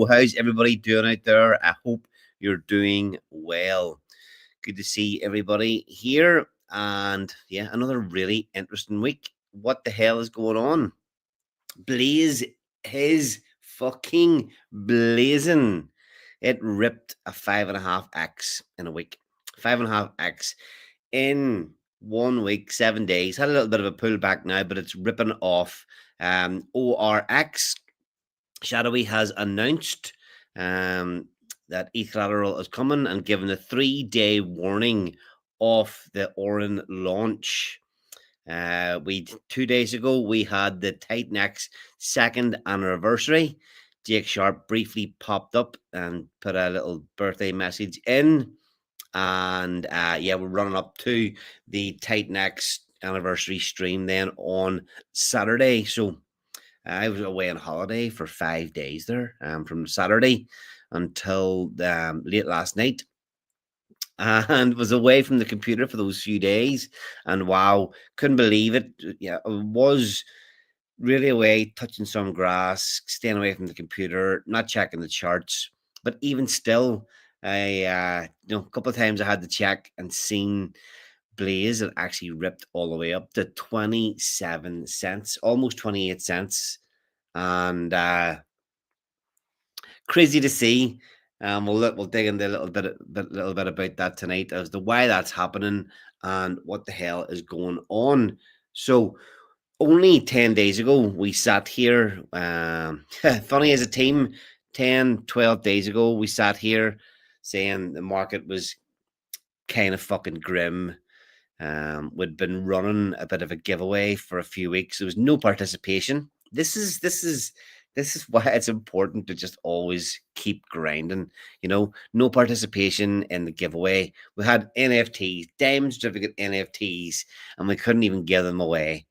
how's everybody doing out there? I hope you're doing well. Good to see everybody here. And yeah, another really interesting week. What the hell is going on? Blaze is fucking blazing. It ripped a 5.5x in a week. 5.5x in 1 week, 7 days. Had a little bit of a pullback now, but it's ripping off. ORX Shadowy has announced that equilateral is coming and given a 3-day warning of the Orin launch. 2 days ago we had the TITANX second anniversary. Jake Sharp briefly popped up and put a little birthday message in, and yeah, we're running up to the TITANX anniversary stream then on Saturday. So I was away on holiday for 5 days there, from Saturday until late last night, and was away from the computer for those few days. And wow, couldn't believe it. Yeah, I was really away, touching some grass, staying away from the computer, not checking the charts. But even still, a couple of times I had to check and seen Blaze had actually ripped all the way up to 27 cents, almost 28 cents. And crazy to see. We'll dig into a little bit about that tonight as to why that's happening and what the hell is going on. So only 10 days ago we sat here, funny as a team, 10 12 days ago we sat here saying the market was kind of fucking grim. We'd been running a bit of a giveaway for a few weeks. There was no participation. This is why it's important to just always keep grinding. No participation in the giveaway. We had NFTs, Diamond Certificate NFTs, and we couldn't even give them away.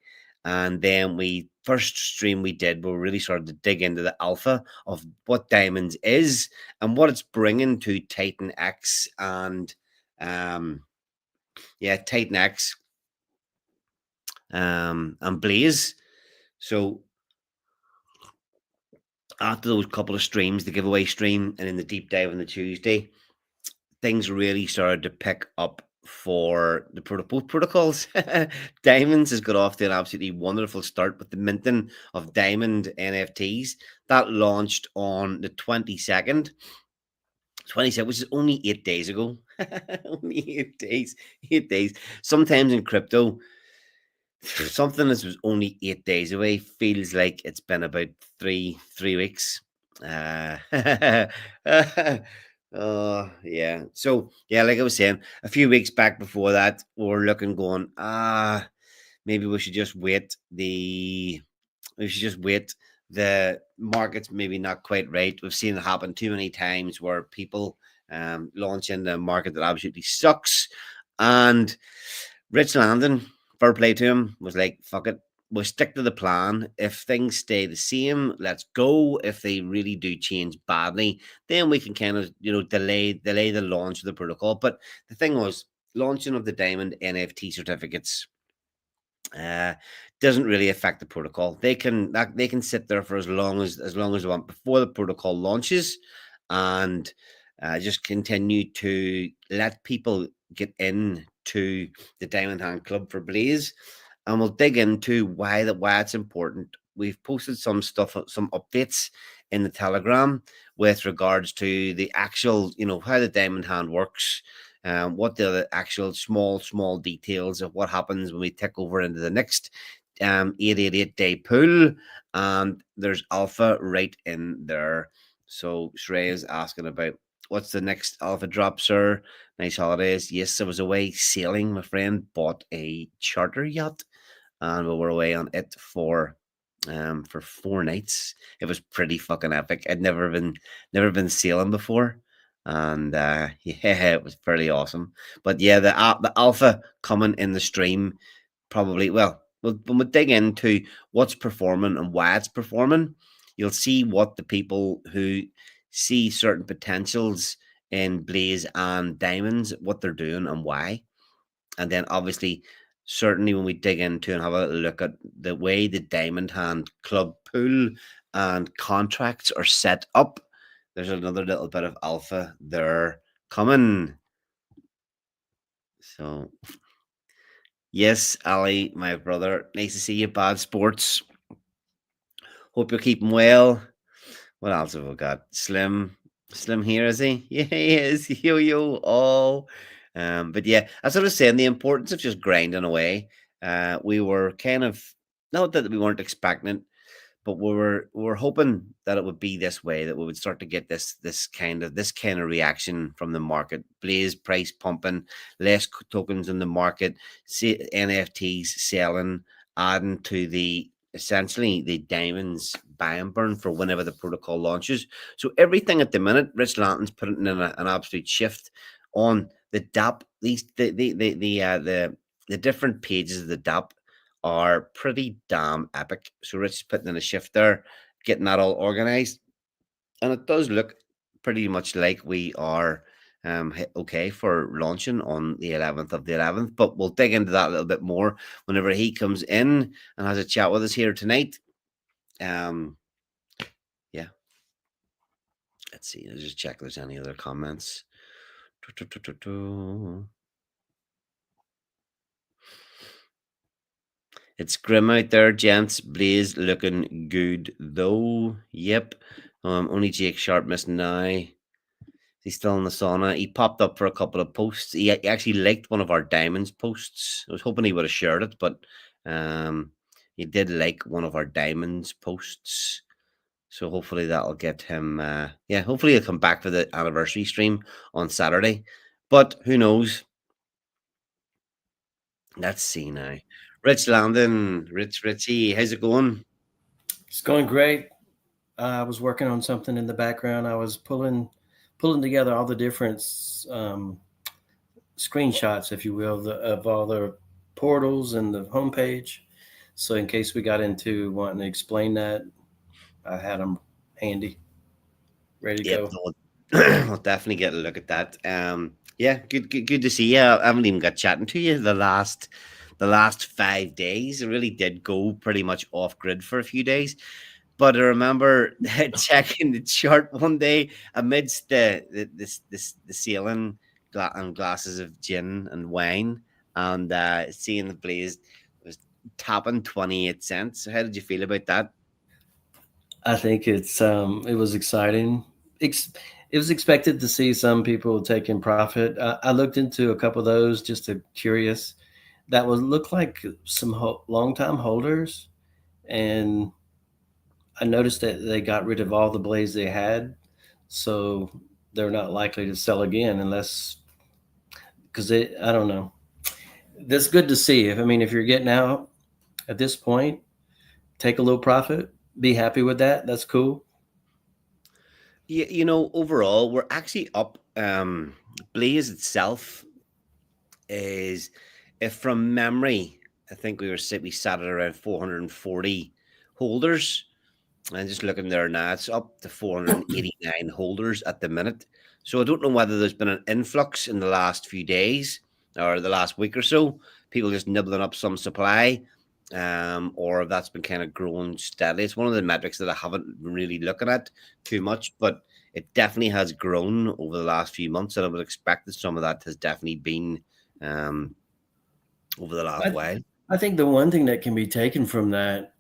And then first stream we did, we really started to dig into the alpha of what Diamonds is and what it's bringing to TITANX and TITANX and Blaze. So after those couple of streams, the giveaway stream and in the deep dive on the Tuesday, things really started to pick up for both protocols. Diamonds has got off to an absolutely wonderful start with the minting of Diamond NFTs. That launched on the 22nd. 27, which is only 8 days ago. Only 8 days. 8 days. Sometimes in crypto, something that was only 8 days away feels like it's been about three weeks. Oh yeah. So yeah, like I was saying, a few weeks back before that, we were going, maybe we should just wait. The market's maybe not quite right. We've seen it happen too many times where people launch in the market that absolutely sucks. And Rich Landon, fair play to him, was like, fuck it, we'll stick to the plan. If things stay the same, let's go. If they really do change badly, then we can kind of, delay the launch of the protocol. But the thing was, launching of the Diamond NFT certificates doesn't really affect the protocol. They can sit there for as long as they want before the protocol launches, and just continue to let people get into the Diamond Hand Club for Blaze, and we'll dig into why it's important. We've posted some stuff, some updates in the Telegram with regards to the actual, how the Diamond Hand works. What the actual small details of what happens when we tick over into the next 888-day pool, and there's alpha right in there. So Shrey is asking about what's the next alpha drop, sir. Nice holidays. Yes, I was away sailing. My friend bought a charter yacht, and we were away on it for 4 nights. It was pretty fucking epic. I'd never been sailing before, and yeah, it was fairly awesome. But yeah, the alpha coming in the stream probably. Well, when we dig into what's performing and why it's performing, you'll see what the people who see certain potentials in Blaze and Diamonds, what they're doing and why. And then obviously, certainly when we dig into and have a look at the way the Diamond Hand Club pool and contracts are set up, there's another little bit of alpha there coming. So yes, Ali, my brother, nice to see you. Bad sports. Hope you're keeping well. What else have we got? Slim here, is he? Yeah, he is. Yo yo all. But yeah, as I was saying, the importance of just grinding away. We were kind of, not that we weren't expecting it, but we were hoping that it would be this way, that we would start to get this kind of reaction from the market. Blaze price pumping, less tokens in the market, NFTs selling, adding to the essentially the diamonds buy and burn for whenever the protocol launches. So everything at the minute, Rich Lanton's putting in an absolute shift on the DApp. These the different pages of the DApp are pretty damn epic. So Rich is putting in a shift there, getting that all organized, and it does look pretty much like we are okay for launching on the 11th of the 11th. But we'll dig into that a little bit more whenever he comes in and has a chat with us here tonight. Um, yeah, let's see. Let's just check if there's any other comments. It's grim out there, gents. Blaze looking good though. Yep. Only Jake Sharp missing now. He's still in the sauna. He popped up for a couple of posts. He actually liked one of our diamonds posts. I was hoping he would have shared it, but um, he did like one of our diamonds posts. So hopefully that'll get him. Yeah, hopefully he'll come back for the anniversary stream on Saturday. But who knows? Let's see now. Rich Landon, Richie, how's it going? It's going great. I was working on something in the background. I was pulling together all the different um, screenshots, if you will, of all the portals and the homepage. So in case we got into wanting to explain that, I had them handy, ready to Yep, go. I'll definitely get a look at that. Yeah, good to see you. I haven't even got chatting to you the last 5 days. It really did go pretty much off grid for a few days. But I remember checking the chart one day amidst the ceiling and glasses of gin and wine, and seeing the Blaze was tapping 28 cents. So how did you feel about that? I think it was exciting. It was expected to see some people taking profit. I looked into a couple of those just to curious. That would look like some long time holders, and I noticed that they got rid of all the blades they had, so they're not likely to sell again unless because they I don't know. That's good to see. If you're getting out at this point, take a little profit, be happy with that. That's cool. Overall, we're actually up. Blaze itself is, if from memory, I think we sat at around 440 holders. And just looking there now, it's up to 489 holders at the minute. So I don't know whether there's been an influx in the last few days or the last week or so, people just nibbling up some supply, or if that's been kind of growing steadily. It's one of the metrics that I haven't been really looking at too much, but it definitely has grown over the last few months, and I would expect that some of that has definitely been um, over the last I, while. I think the one thing that can be taken from that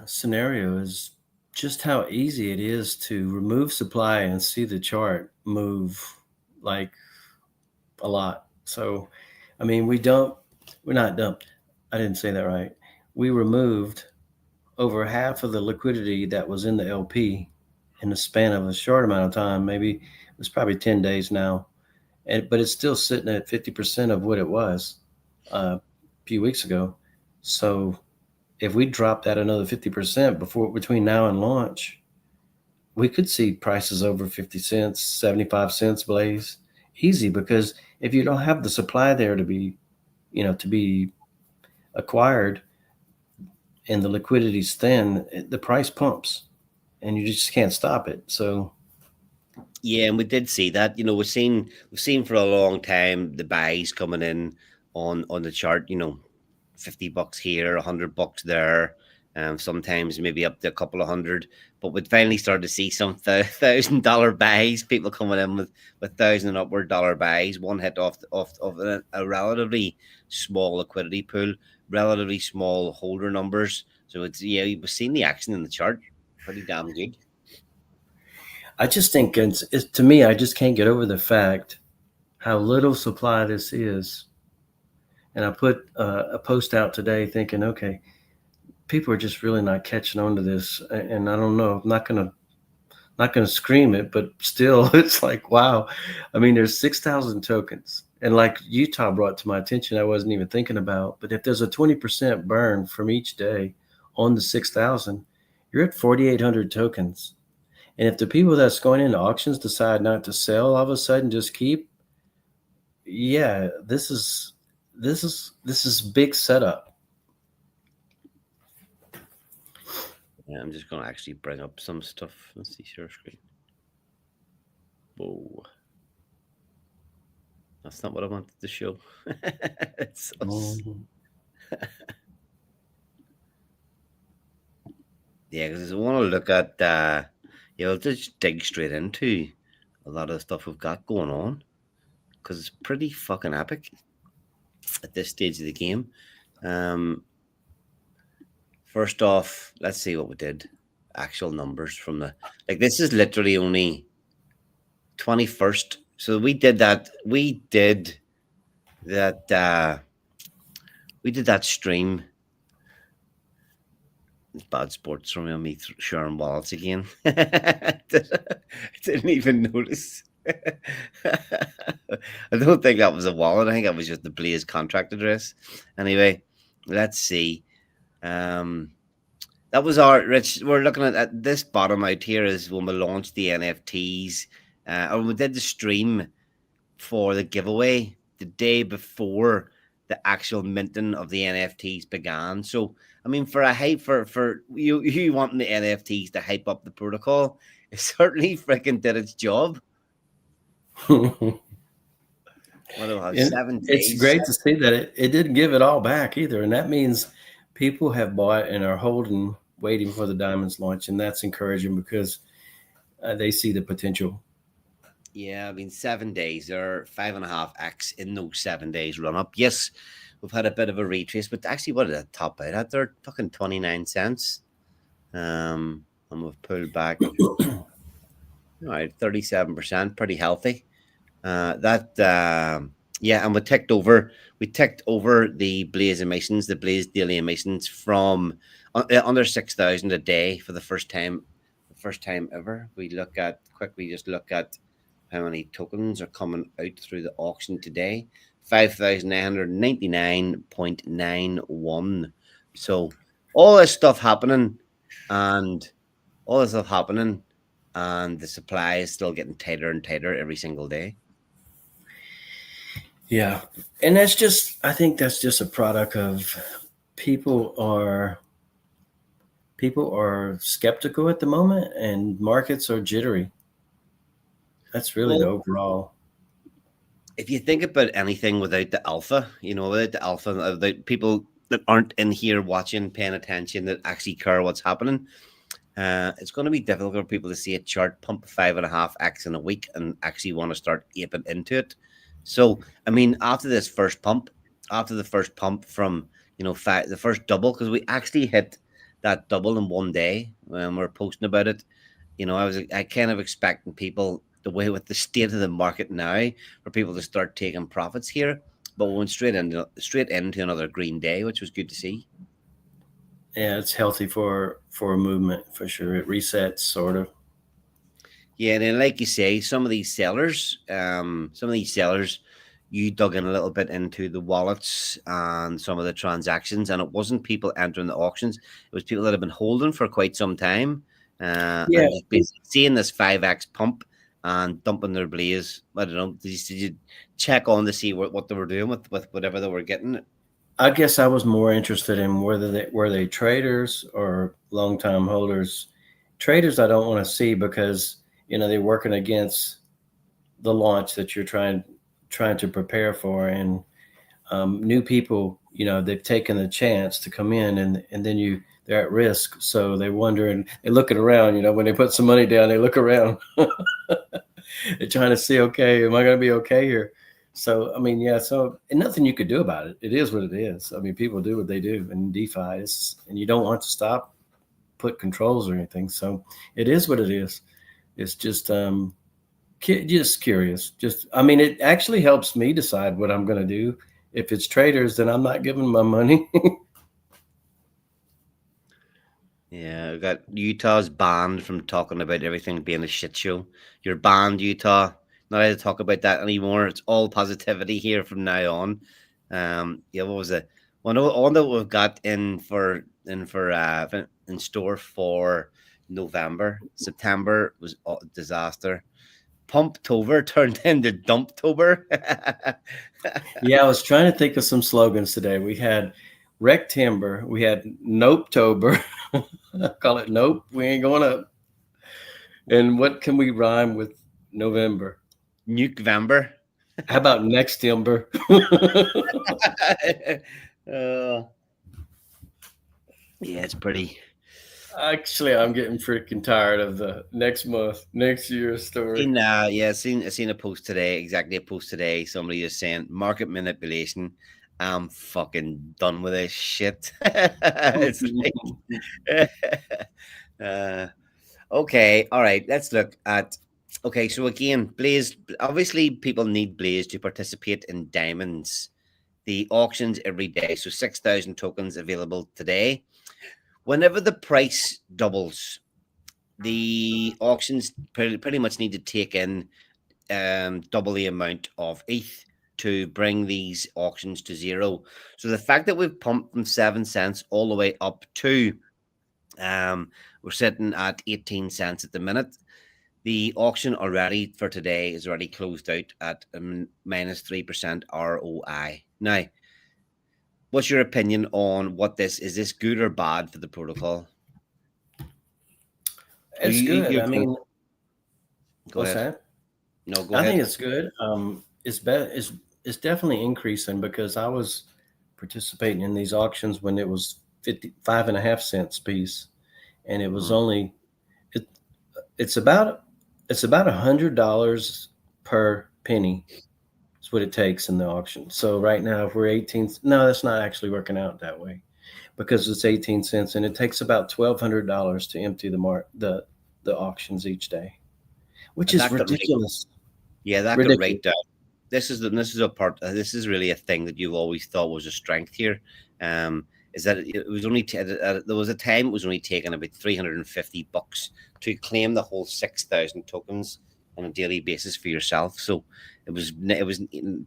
scenario is just how easy it is to remove supply and see the chart move like a lot. So, we're not dumped. I didn't say that right. We removed over half of the liquidity that was in the LP in the span of a short amount of time. Maybe it was probably 10 days now. But it's still sitting at 50% of what it was a few weeks ago. So if we drop that another 50% between now and launch, we could see prices over 50 cents, 75 cents blaze easy because if you don't have the supply there to be acquired and the liquidity's thin, the price pumps and you just can't stop it. So Yeah, and we did see that. We've seen for a long time the buys coming in on the chart. $50 here, $100 there. sometimes maybe up to a couple of hundred. But we'd finally start to see some $1,000 buys, people coming in with thousand and upward dollar buys. One hit off a relatively small liquidity pool, relatively small holder numbers. So it's we've seen the action in the chart, pretty damn good. I just think it's to me, I just can't get over the fact how little supply this is. And I put a post out today thinking, okay, people are just really not catching on to this. And I don't know, I'm not gonna scream it, but still, it's like, wow. I mean, there's 6,000 tokens. And like Utah brought to my attention, I wasn't even thinking about, but if there's a 20% burn from each day on the 6,000, you're at 4,800 tokens. And if the people that's going into auctions decide not to sell, all of a sudden just keep, yeah, this is big setup. Yeah, I'm just going to actually bring up some stuff. Let's see, share screen. Whoa. That's not what I wanted to show. It's us. Yeah, because I want to look at, just dig straight into a lot of the stuff we've got going on, because it's pretty fucking epic at this stage of the game. First off, let's see what we did. Actual numbers from this is literally only 21st. So we did that. We did that stream. It's bad sports from me sharing wallets again. I didn't even notice. I don't think that was a wallet. I think that was just the Blaze contract address. Anyway, let's see. That was our Rich. We're looking at this bottom out here is when we launched the NFTs, or we did the stream for the giveaway the day before the actual minting of the NFTs began. So, I mean, for a hype for you wanting the NFTs to hype up the protocol, it certainly freaking did its job. What do I have? 7 days. It's great to see that it didn't give it all back either. And that means people have bought and are holding, waiting for the Diamonds launch. And that's encouraging because they see the potential. Yeah, I mean, 7 days or 5.5x in those 7 days run up. Yes, we've had a bit of a retrace, but actually, what did that top out at? They're fucking 29 cents. And we've pulled back. All right, 37%, pretty healthy. And we ticked over the Blaze emissions, the Blaze daily emissions from under 6,000 a day for the first time ever. We look at how many tokens are coming out through the auction today. 5,999.91. So all this stuff happening, and the supply is still getting tighter and tighter every single day. Yeah. And I think that's just a product of people are skeptical at the moment and markets are jittery. That's really the overall. If you think about anything without the alpha, without people that aren't in here watching, paying attention, that actually care what's happening, it's going to be difficult for people to see a chart pump 5.5x in a week and actually want to start aping into it. So, I mean, after the first pump from, the first double, because we actually hit that double in one day when we're posting about it, I kind of expecting people, the way with the state of the market now, for people to start taking profits here. But we went straight into another green day, which was good to see. Yeah, it's healthy for a movement for sure. It resets sort of. Yeah, and then like you say, some of these sellers, you dug in a little bit into the wallets and some of the transactions, and it wasn't people entering the auctions; it was people that have been holding for quite some time, and just basically seeing this 5x pump and dumping their Blaze. I don't know. Did you check on to see what they were doing with whatever they were getting? I guess I was more interested in whether were they traders or long-time holders. Traders, I don't want to see because they're working against the launch that you're trying to prepare for, and new people, they've taken the chance to come in, and then they're at risk. So they wonder and they're looking around. When they put some money down, they look around. They're trying to see, okay, am I going to be okay here? So I mean, yeah. So and nothing you could do about it. It is what it is. I mean, people do what they do in DeFi, and you don't want to stop, put controls or anything. So it is what it is. It's just curious. Just I mean, it actually helps me decide what I'm going to do. If it's traders, then I'm not giving my money. Yeah, we got Utah's banned from talking about everything being a shit show. You're banned, Utah. Not allowed to talk about that anymore. It's all positivity here from now on. Yeah, what was it? One that we've got in store for November. September was a disaster. Pumptober turned into Dumptober. Yeah, I was trying to think of some slogans today. We had Rectimber, we had Nopetober. I call it Nope. We ain't going up. And what can we rhyme with November? Nukevember. How about next timber? uh, yeah, it's pretty. Actually, I'm getting freaking tired of the next month, next year story. Seen a post today, exactly a post today. Somebody is saying market manipulation. I'm fucking done with this shit. It's like, uh, okay, all right. Let's look at. Okay, so again, Blaze. Obviously, people need Blaze to participate in diamonds. The auctions every day. So 6,000 tokens available today. Whenever the price doubles, the auctions pretty much need to take in double the amount of ETH to bring these auctions to zero. So the fact that we've pumped from 7 cents all the way up to we're sitting at 18 cents at the minute. The auction already for today is already closed out at minus 3% ROI. Now, what's your opinion on what this is? This good or bad for the protocol? It's good. I mean, go what's ahead. that? No, go I ahead. think it's good. It's definitely increasing because I was participating in these auctions when it was 55.5 cents piece, and it was only it, it's about $100 per penny. That's what it takes in the auction. So right now, if we're 18, no, that's not actually working out that way because it's 18 cents, and it takes about $1,200 to empty the auctions each day, which is That got right. ridiculous. Yeah, that got Ridiculous. right down. This is a part. This is really a thing that you've always thought was a strength here. Is that it was only there was a time it was only taking about $350 to claim the whole 6,000 tokens on a daily basis for yourself. So it was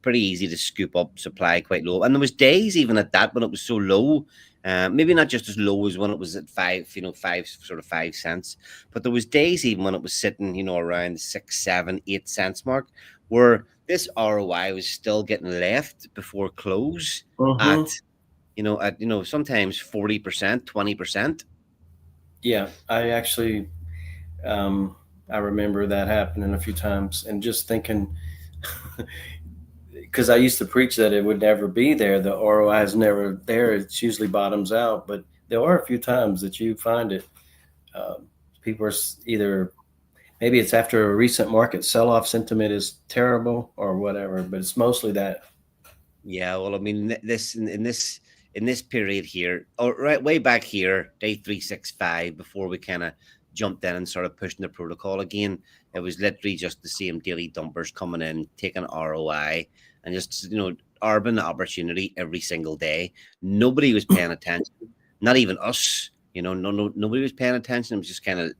pretty easy to scoop up supply quite low, and there was days even at that when it was so low. Maybe not just as low as when it was at 5 cents, but there was days even when it was sitting, around the 6, 7, 8 cents mark, where this ROI was still getting left before close Mm-hmm. at sometimes 40%, 20%. Yeah, I actually, I remember that happening a few times, and just thinking, because I used to preach that it would never be there. The ROI is never there. It's usually bottoms out, but there are a few times that you find it. People are either maybe it's after a recent market sell-off, sentiment is terrible or whatever, but it's mostly that. Yeah, well, I mean, in this period here, or right way back here, day 365, before we kind of jumped in and started pushing the protocol again, it was literally just the same daily dumpers coming in, taking ROI, and just arbing the opportunity every single day. Nobody was paying attention, not even us. Nobody was paying attention. It was just kind of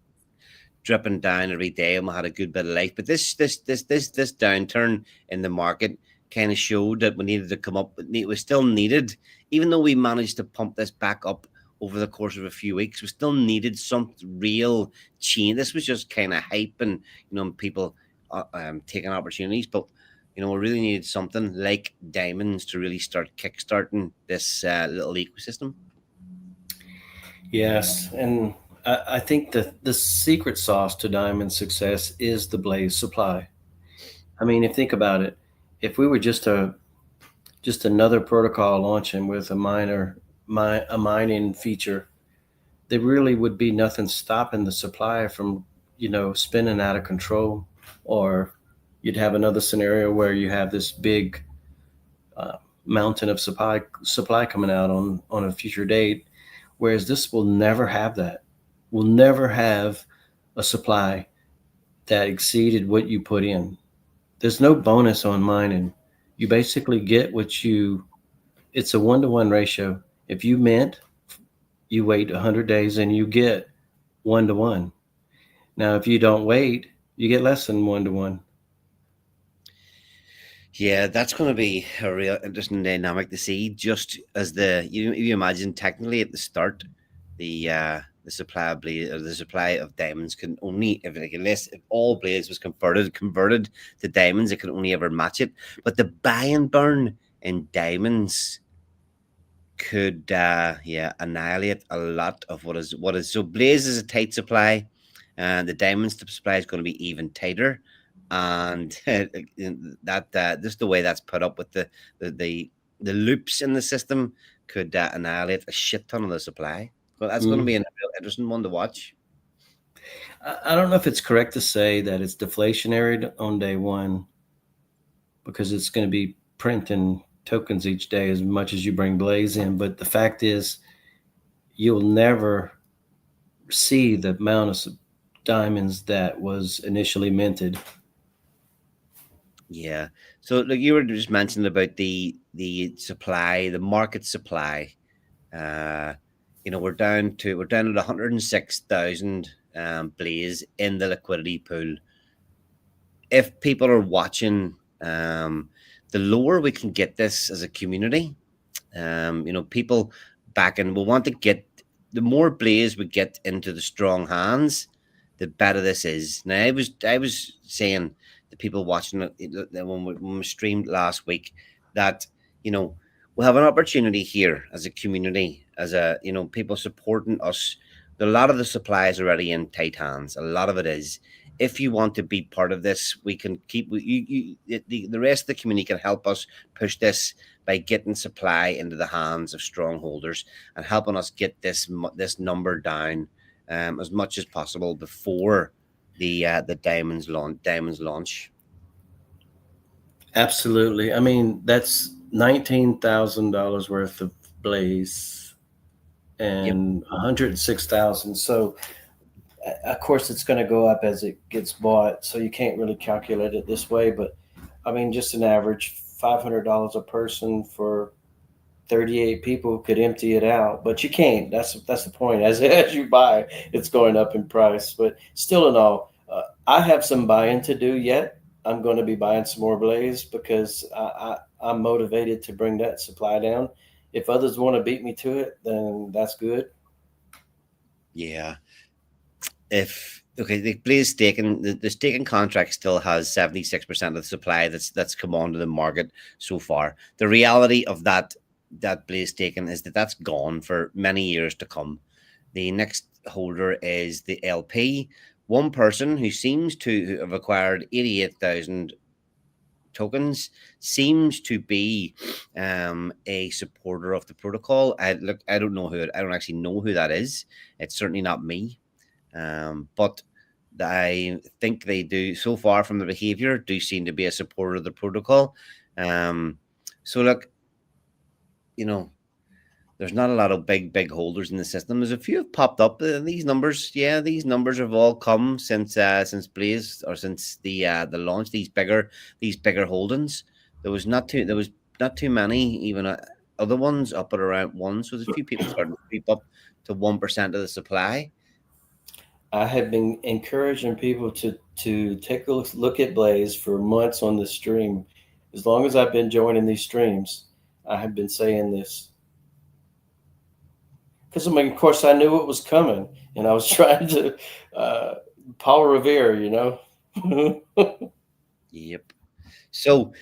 dripping down every day, and we had a good bit of life. But this downturn in the market kind of showed that we needed to come up. It was still needed, even though we managed to pump this back up over the course of a few weeks. We still needed some real change. This was just kind of hype and people taking opportunities, but we really needed something like diamonds to really start kickstarting this little ecosystem. Yes, and I think the secret sauce to diamond success is the blaze supply. I mean, if think about it, if we were just another protocol launching with a mining feature, there really would be nothing stopping the supply from, spinning out of control. Or you'd have another scenario where you have this big uh, mountain of supply coming out on a future date. Whereas this will never have that. We'll never have a supply that exceeded what you put in. There's no bonus on mining. You basically get what you. It's a 1-to-1 ratio. If you mint, you wait 100 days and you get 1-to-1. Now, if you don't wait, you get less than 1-to-1. Yeah, that's going to be a real interesting dynamic to see. Just as you imagine, technically at the start, the supply of blade or the supply of diamonds can only, if like unless if all blades was converted to diamonds, it could only ever match it. But the buy and burn in diamonds could yeah, annihilate a lot of what is. So blaze is a tight supply, and the diamonds supply is going to be even tighter. And that just the way that's put up with the the, the loops in the system could annihilate a shit ton of the supply. Well, that's going to Mm. be a real interesting one to watch. I don't know if it's correct to say that it's deflationary on day one, because it's going to be printing tokens each day as much as you bring blaze in. But the fact is, you'll never see the amount of diamonds that was initially minted. Yeah. So like you were just mentioning about the supply, the market supply. Uh, we're down at 106,000 blaze in the liquidity pool. If people are watching, the lower we can get this as a community, people back in will want to get the more blaze we get into the strong hands, the better this is. Now, I was saying to people watching when we streamed last week that you know we have an opportunity here as a community, as people supporting us. A lot of the supply is already in tight hands. A lot of it is. If you want to be part of this, we can keep the rest of the community can help us push this by getting supply into the hands of strongholders and helping us get this number down as much as possible before the diamonds launch. Absolutely. I mean, that's $19,000 worth of blaze Yep. and 106,000. So, of course, it's going to go up as it gets bought. So you can't really calculate it this way. But I mean, just an average $500 a person for 38 people could empty it out, but you can't. That's the point. As you buy, it's going up in price. But still, in all, I have some buying to do yet. I'm going to be buying some more blaze because I'm motivated to bring that supply down. If others want to beat me to it, then that's good. Yeah. If okay, the Blaze staking the staking contract still has 76% of the supply that's come onto the market so far. The reality of that Blaze staking is that's gone for many years to come. The next holder is the LP, one person who seems to have acquired 88,000 tokens, seems to be a supporter of the protocol. I don't know I don't actually know who that is. It's certainly not me. But I think they do, so far from the behavior, do seem to be a supporter of the protocol. Um, so look, you know, there's not a lot of big holders in the system. There's a few have popped up. These numbers, yeah, these numbers have all come since Blaze or since the launch. These bigger holdings. There was not too many even other ones up at around one. So there's a few people starting to creep up to 1% of the supply. I have been encouraging people to take a look at Blaze for months on the stream. As long as I've been joining these streams, I have been saying this because I mean, of course, I knew it was coming, and I was trying to uh, Paul Revere, Yep. So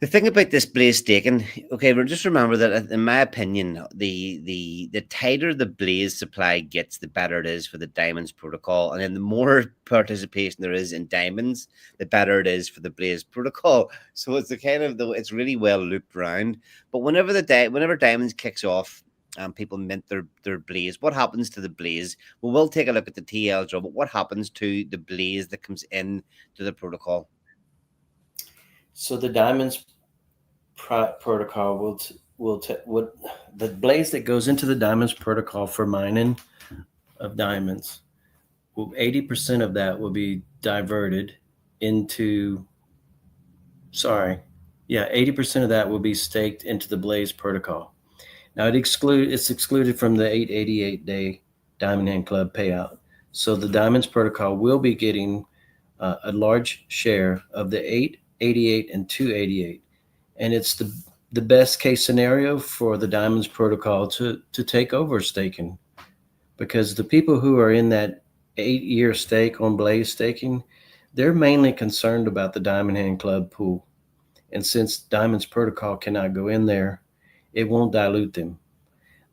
the thing about this blaze staking, okay, well, just remember that in my opinion, the tighter the blaze supply gets, the better it is for the diamonds protocol, and then the more participation there is in diamonds, the better it is for the blaze protocol. So it's the kind of it's really well looped round. But whenever diamonds kicks off, and people mint their blaze. What happens to the blaze? Well, we'll take a look at the TL draw, but what happens to the blaze that comes in to the protocol? So the diamonds protocol what the blaze that goes into the diamonds protocol for mining of diamonds, 80% of that will be diverted into, sorry, yeah, 80% of that will be staked into the blaze protocol. Now it's excluded from the 888-day Diamond Hand Club payout. So the Diamonds protocol will be getting a large share of the 888 and 288, and it's the best case scenario for the Diamonds protocol to take over staking, because the people who are in that 8-year stake on Blaze staking, they're mainly concerned about the Diamond Hand Club pool, and since Diamonds protocol cannot go in there, it won't dilute them.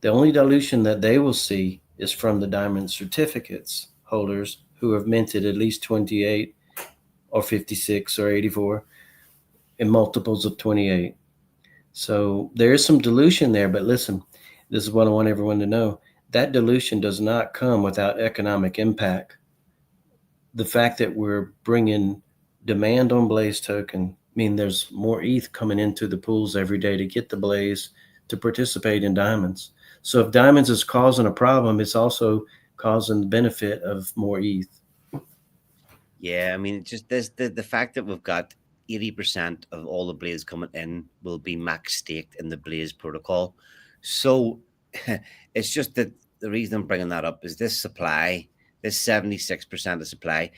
The only dilution that they will see is from the diamond certificates holders who have minted at least 28 or 56 or 84 in multiples of 28. So there is some dilution there, but listen, this is what I want everyone to know. That dilution does not come without economic impact. The fact that we're bringing demand on Blaze token mean there's more ETH coming into the pools every day to get the Blaze to participate in diamonds. So if diamonds is causing a problem, it's also causing the benefit of more ETH. Yeah, I mean, just this the fact that we've got 80% of all the blaze coming in will be max staked in the blaze protocol. So it's just that the reason I'm bringing that up is this supply, this 76% of supply,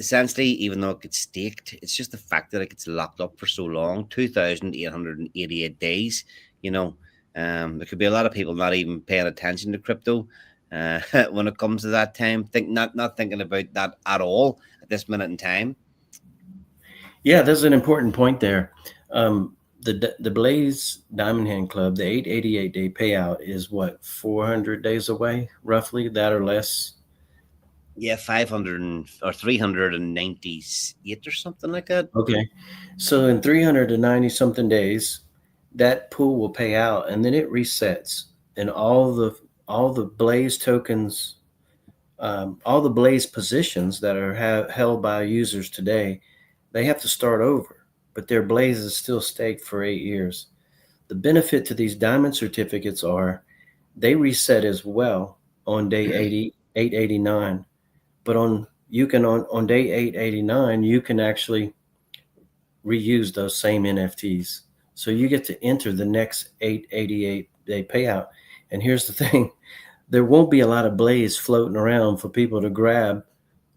essentially, even though it gets staked, it's just the fact that it gets locked up for so long, 2,888 days. You know, there could be a lot of people not even paying attention to crypto when it comes to that time, not thinking about that at all at this minute in time. Yeah, there's an important point there. The Blaze Diamond Hand Club, the 888-day payout is what, 400 days away, roughly, that or less. Yeah, 500 or 398 or something like that. Okay. So in 390 something days, that pool will pay out and then it resets, and all the Blaze tokens, all the Blaze positions that are held by users today, they have to start over, but their Blaze is still staked for 8 years. The benefit to these diamond certificates are they reset as well on day 889, but on day 889 you can actually reuse those same NFTs. So you get to enter the next 888-day payout. And here's the thing, there won't be a lot of Blaze floating around for people to grab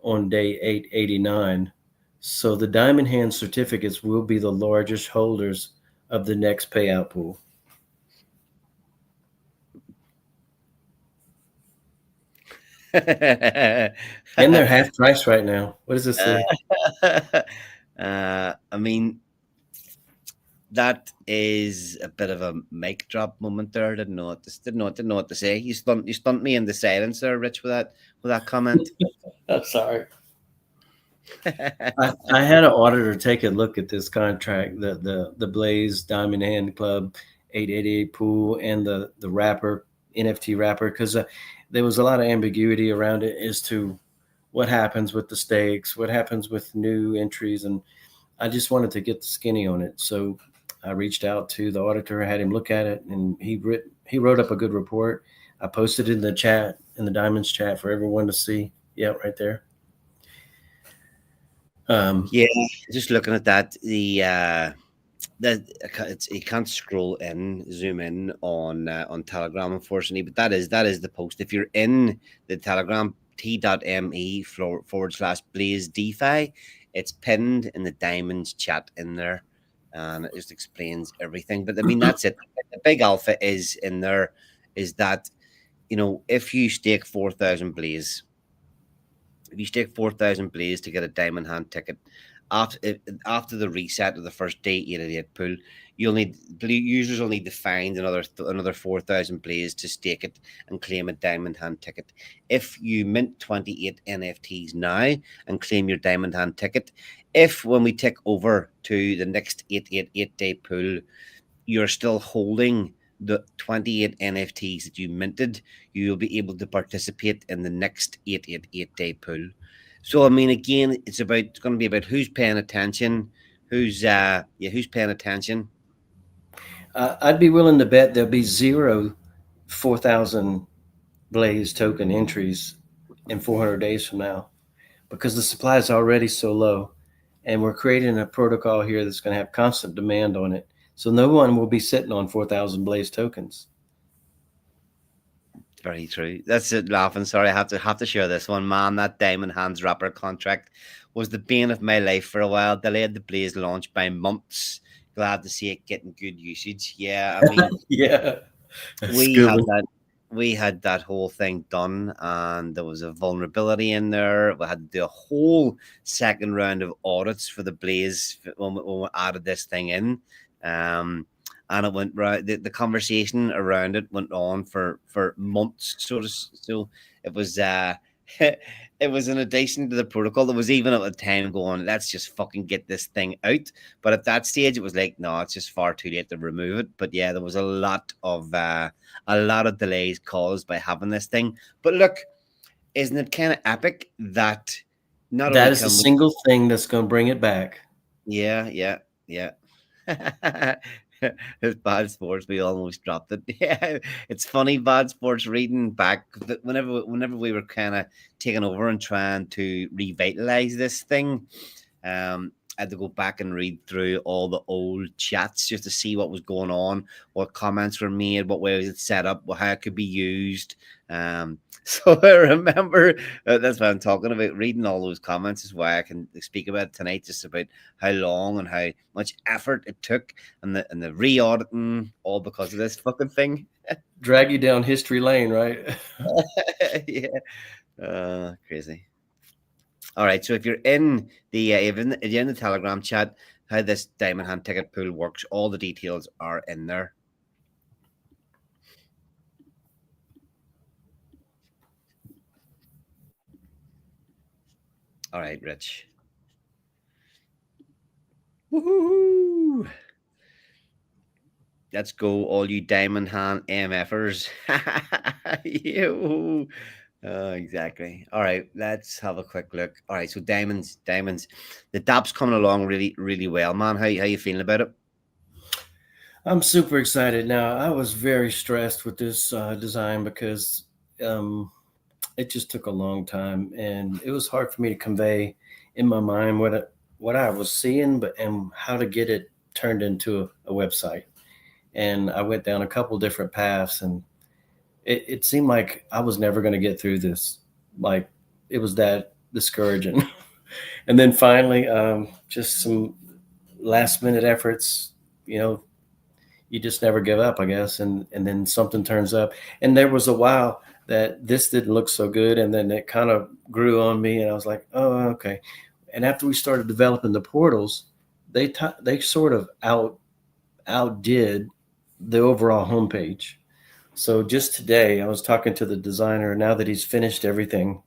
on day 889. So the Diamond Hand certificates will be the largest holders of the next payout pool. And they're half price right now. What does this say? I mean, that is a bit of a mic drop moment there. Didn't know what to say. You stunned me in the silence there, Rich, with that comment. I'm sorry. I had an auditor take a look at this contract, the Blaze Diamond Hand Club 888 pool and the wrapper, NFT wrapper, because there was a lot of ambiguity around it as to what happens with the stakes, what happens with new entries, and I just wanted to get the skinny on it. So I reached out to the auditor, had him look at it, and he wrote up a good report. I posted it in the chat, in the Diamonds chat, for everyone to see. Yeah, right there. Yeah, just looking at that, you can't scroll in, zoom in on Telegram, unfortunately, but that is the post. If you're in the Telegram, t.me/Blaze DeFi, it's pinned in the Diamonds chat in there, and it just explains everything. But I mean, that's it. The big alpha is in there, is that, if you stake 4,000 Blaze. If you stake 4,000 Blaze to get a Diamond Hand ticket, after the reset of the first day 888 pool, users will need to find another 4,000 Blaze to stake it and claim a Diamond Hand ticket. If you mint 28 NFTs now and claim your Diamond Hand ticket, if when we tick over to the next 888 day pool, you're still holding the 28 NFTs that you minted, you'll be able to participate in the next 888-day pool. So I mean, again, it's going to be about who's paying attention, who's paying attention. I'd be willing to bet there'll be zero 4,000 Blaze token entries in 400 days from now because the supply is already so low. And we're creating a protocol here that's going to have constant demand on it. So no one will be sitting on 4,000 Blaze tokens. Very true. That's it. Laughing. Sorry, I have to share this one. Man, that Diamond Hands wrapper contract was the bane of my life for a while. Delayed the Blaze launch by months. Glad to see it getting good usage. Yeah, I mean, Yeah, that's a we good had one. that we had that whole thing done, and there was a vulnerability in there. We had to do a whole second round of audits for the Blaze when we added this thing in. um and it went right, the conversation around it went on for months, so it was it was an addition to the protocol. There was even at the time going, let's just fucking get this thing out. But at that stage it was like, no, it's just far too late to remove it. But yeah, there was a lot of delays caused by having this thing. But look, isn't it kind of epic that not only That is the can we, single thing that's going to bring it back. yeah, yeah, yeah. It's bad sports. We almost dropped it. Yeah, it's funny. Bad sports. Reading back whenever we were kind of taking over and trying to revitalize this thing, I had to go back and read through all the old chats just to see what was going on, what comments were made, what way was it set up, how it could be used. So I remember, that's what I'm talking about. Reading all those comments is why I can speak about it tonight, just about how long and how much effort it took, and the re-auditing, all because of this fucking thing. Drag you down history lane, right? Yeah, crazy. All right, so if you're in the if you're in the Telegram chat, how this Diamond Hand ticket pool works, all the details are in there. All right, Rich. Woohoo! Let's go, all you Diamond Hand MFers. You. Exactly. All right, let's have a quick look. All right, so diamonds. The DApp's coming along really, really well, man. How you feeling about it? I'm super excited now. I was very stressed with this design because um, it just took a long time, and it was hard for me to convey in my mind what I was seeing, but and how to get it turned into a website. And I went down a couple different paths, and it seemed like I was never going to get through this. Like it was that discouraging. And then finally, just some last minute efforts. You know, you just never give up, I guess. And then something turns up. And there was a while that this didn't look so good, and then it kind of grew on me, and I was like, oh, okay. And after we started developing the portals, they sort of outdid the overall homepage. So just today, I was talking to the designer. Now that he's finished everything,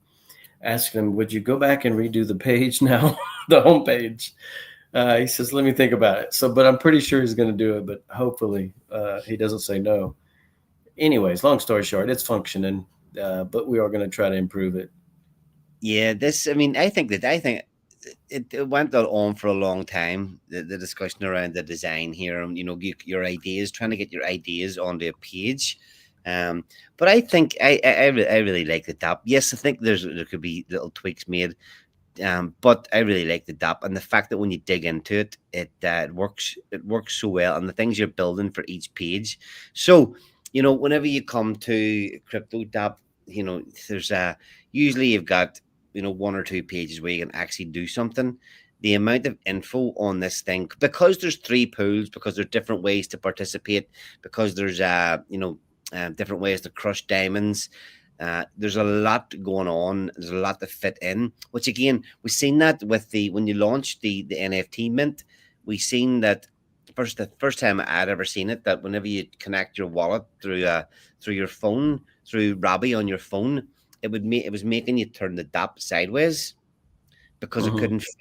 asking him, "Would you go back and redo the page now, the homepage?" He says, "Let me think about it." So, but I'm pretty sure he's going to do it. But hopefully, he doesn't say no. Anyways, long story short, it's functioning, but we are going to try to improve it. Yeah, this. I mean, I think it went on for a long time. The discussion around the design here, and your ideas, trying to get your ideas onto a page. Um, but I think I really like the DApp. Yes, I think there could be little tweaks made. But I really like the DApp, and the fact that when you dig into it, it works. It works so well, and the things you're building for each page. So, whenever you come to crypto DApp, there's usually you've got one or two pages where you can actually do something. The amount of info on this thing, because there's three pools, because there's different ways to participate, because there's different ways to crush diamonds. There's a lot going on. There's a lot to fit in. Which again, we've seen that with the when you launched the NFT mint. We've seen that the first time I'd ever seen it. That whenever you connect your wallet through your phone, through Robbie on your phone, it was making you turn the DApp sideways because it Hmm. couldn't fit,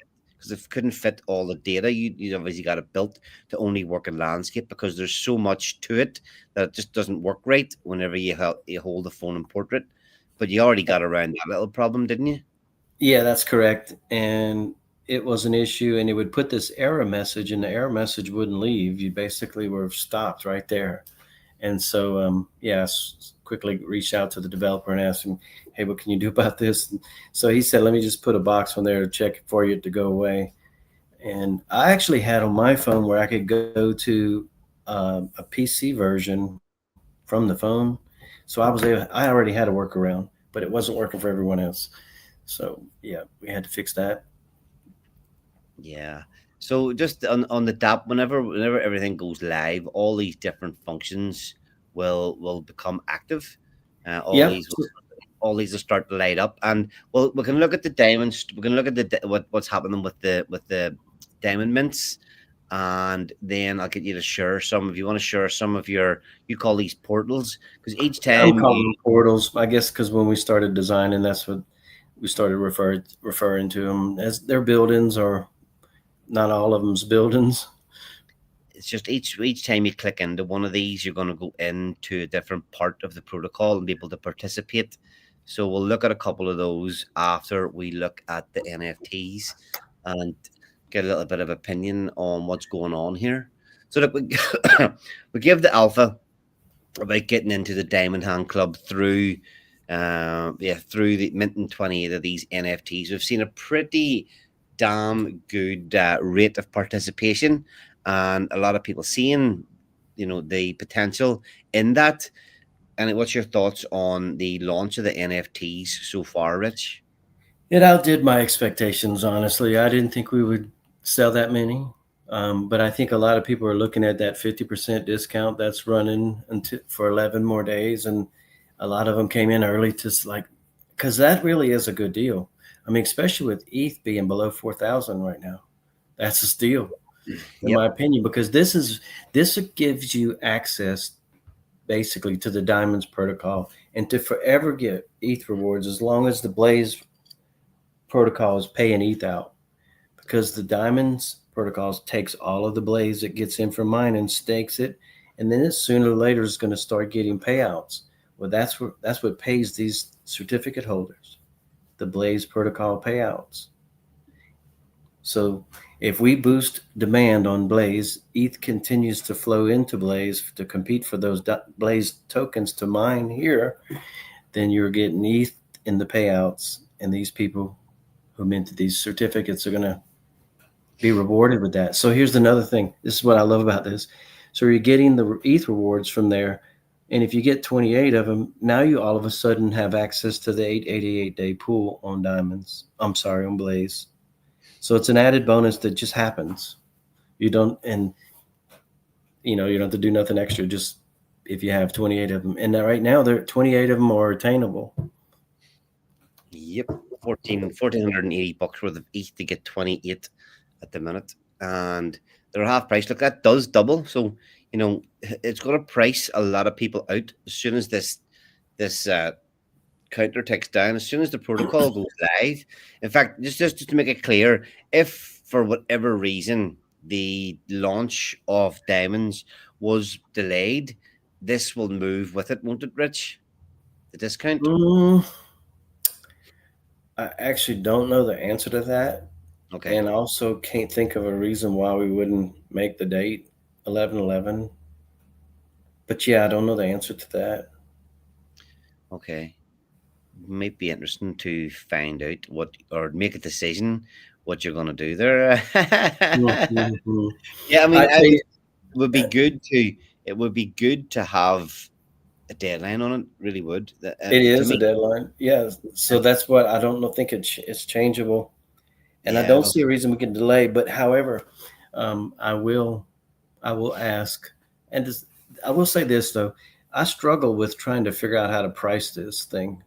because it couldn't fit all the data. You obviously got it built to only work in landscape because there's so much to it that it just doesn't work right whenever you hold the phone in portrait. But you already got around that little problem, didn't you? Yeah, that's correct. And it was an issue, and it would put this error message, and the error message wouldn't leave. You basically were stopped right there. And so, quickly reached out to the developer and asked him, "Hey, what can you do about this?" And so he said, "Let me just put a box on there to check for you to go away." And I actually had on my phone where I could go to a PC version from the phone. So I already had a workaround, but it wasn't working for everyone else. So yeah, we had to fix that. Yeah. So just on the DApp, whenever everything goes live, all these different functions will become active. All Yep. these will start to light up, and well, we can look at the diamonds. We can look at what's happening with the diamond mints, and then I'll get you to share some. If you want to share some of your, you call these portals, because each I'm time calling you, them portals, I guess, because when we started designing, that's what we started referring to them as. Their buildings, or not all of them's buildings. it's just each time you click into one of these, you're going to go into a different part of the protocol and be able to participate. So we'll look at a couple of those after we look at the NFTs and get a little bit of opinion on what's going on here. So look, we, we give the alpha about getting into the Diamond Hand Club through through the minting 28 of these NFTs. We've seen a pretty damn good rate of participation, and a lot of people seeing, the potential in that. And what's your thoughts on the launch of the NFTs so far, Rich? It outdid my expectations, honestly. I didn't think we would sell that many. But I think a lot of people are looking at that 50% discount that's running until for 11 more days. And a lot of them came in early to like, because that really is a good deal. I mean, especially with ETH being below 4,000 right now. That's a steal, in my Yep. opinion, because this gives you access basically to the Diamonds protocol and to forever get ETH rewards as long as the Blaze protocol is paying ETH out, because the Diamonds protocols takes all of the Blaze it gets in from mine and stakes it, and then it sooner or later is going to start getting payouts. Well, that's what pays these certificate holders, the Blaze protocol payouts. So if we boost demand on Blaze, ETH continues to flow into Blaze to compete for those Blaze tokens to mine here, then you're getting ETH in the payouts, and these people who minted these certificates are going to be rewarded with that. So here's another thing. This is what I love about this. So you're getting the ETH rewards from there. And if you get 28 of them, now you all of a sudden have access to the 888-day pool on Diamonds. I'm sorry, on Blaze. So it's an added bonus that just happens. You don't, and you don't have to do nothing extra. Just if you have 28 of them, and right now, 28 of them are attainable. Yep. 1,480 bucks worth of ETH to get 28 at the minute. And they're half price. Look, that does double. So, it's going to price a lot of people out as soon as this counter ticks down, as soon as the protocol goes live. In fact, just to make it clear, if for whatever reason the launch of Diamonds was delayed, this will move with it, won't it, Rich? The discount? Mm, I actually don't know the answer to that, Okay. and also can't think of a reason why we wouldn't make the date 11/11. But yeah, I don't know the answer to that. Okay. Might be interesting to find out what, or make a decision what you're going to do there. Mhm. Yeah, I I mean, tell you, it would be good to it would be good to have a deadline on it. Really would. it To is a me, deadline. Yeah, so that's what I don't know. Think it's changeable, and I yeah, don't see a reason we can delay. But however, I will ask, and I will say this though, I struggle with trying to figure out how to price this thing.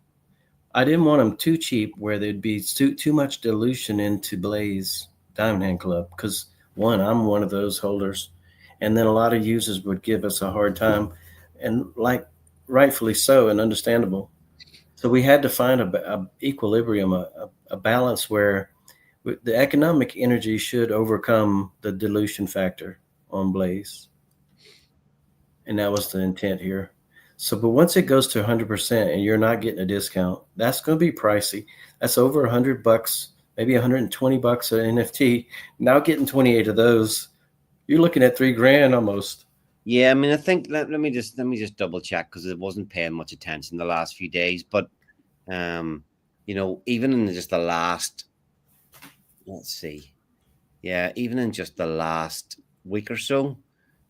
I didn't want them too cheap where there'd be too much dilution into Blaze Diamond Hand Club, because one, I'm one of those holders, and then a lot of users would give us a hard time, and like rightfully so and understandable. So we had to find a equilibrium, a balance where The economic energy should overcome the dilution factor on Blaze, and that was the intent here. So, but once it goes to 100% and you're not getting a discount, that's going to be pricey. That's over $100, maybe $120 an NFT. Now getting 28 of those, you're looking at $3,000 almost. Yeah, I mean, I think let me just double check because it wasn't paying much attention the last few days. But um, even in just the last, let's see, yeah, even in just the last week or so,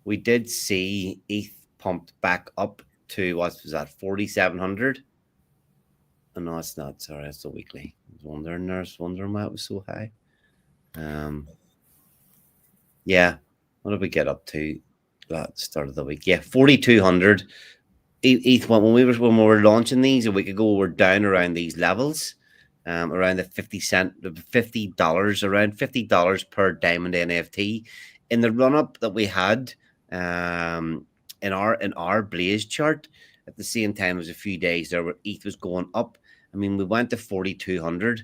we did see ETH pumped back up to what was that 4,700? Oh, no, it's not. Sorry, it's the weekly. I was wondering why it was so high. Um, yeah, what did we get up to at the start of the week? Yeah, 4,200. ETH when we were launching these a week ago, we were down around these levels, around the 50 cent, $50, around $50 per diamond NFT. In the run up that we had, in our Blaze chart, at the same time as a few days there where ETH was going up. I mean, we went to 4,200,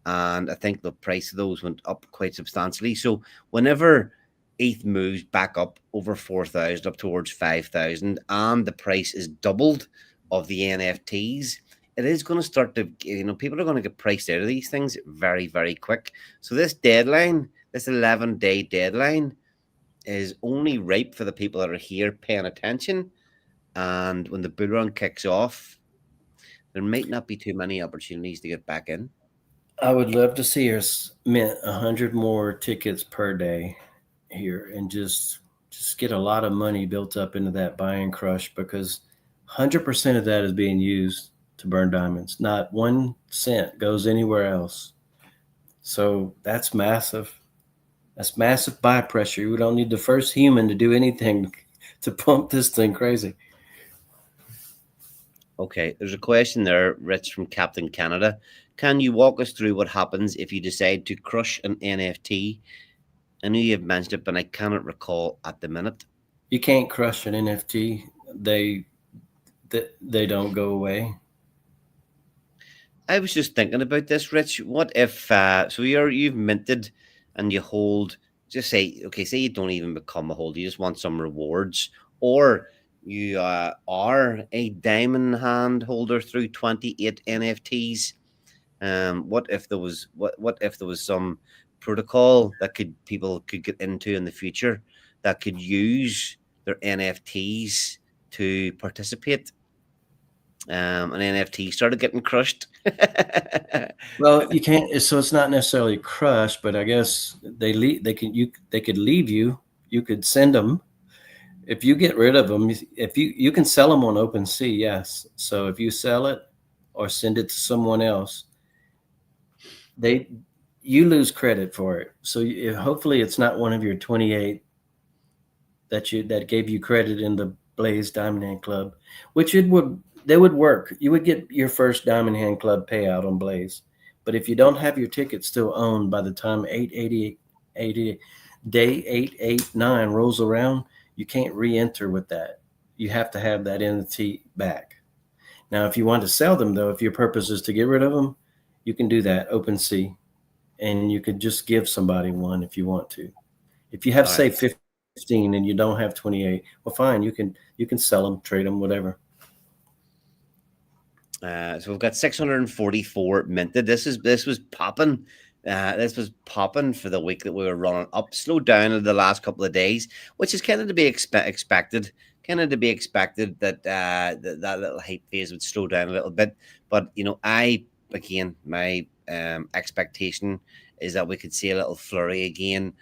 and I think the price of those went up quite substantially. So whenever ETH moves back up over 4,000, up towards 5,000, and the price is doubled of the NFTs, it is going to start to, people are going to get priced out of these things very, very quick. So this deadline, this 11-day deadline, is only ripe for the people that are here paying attention. And when the bull run kicks off, there might not be too many opportunities to get back in. I would love to see us mint 100 more tickets per day here and just get a lot of money built up into that buying crush, because 100% of that is being used to burn diamonds. Not 1 cent goes anywhere else. So that's massive. That's massive buy pressure. We don't need the first human to do anything to pump this thing crazy. Okay, there's a question there, Rich, from Captain Canada. Can you walk us through what happens if you decide to crush an NFT? I know you've mentioned it, but I cannot recall at the minute. You can't crush an NFT. They they don't go away. I was just thinking about this, Rich. What if so you've minted and you hold, just say, okay, say you don't even become a holder, you just want some rewards, or you are a diamond hand holder through 28 NFTs. What if there was some protocol that people could get into in the future that could use their NFTs to participate? An NFT started getting crushed. Well, you can't. So it's not necessarily crushed, but I guess they leave. They could leave you. You could send them if you get rid of them. If you can sell them on OpenSea, yes. So if you sell it or send it to someone else, they you lose credit for it. So hopefully it's not one of your 28 that gave you credit in the Blaze Diamond Hand Club, which it would they would work. You would get your first Diamond Hand Club payout on Blaze. But if you don't have your ticket still owned by the time 880 day 889 rolls around, you can't re-enter with that. You have to have that entity back. Now, if you want to sell them, though, if your purpose is to get rid of them, you can do that OpenSea, and you could just give somebody one if you want to. If you have, All say, right. 15 and you don't have 28, well, fine, you can sell them, trade them, whatever. So we've got 644 minted. This was popping. This was popping for the week that we were running up. Slowed down in the last couple of days, which is kind of to be expected. Kind of to be expected that that little hype phase would slow down a little bit. But my expectation is that we could see a little flurry again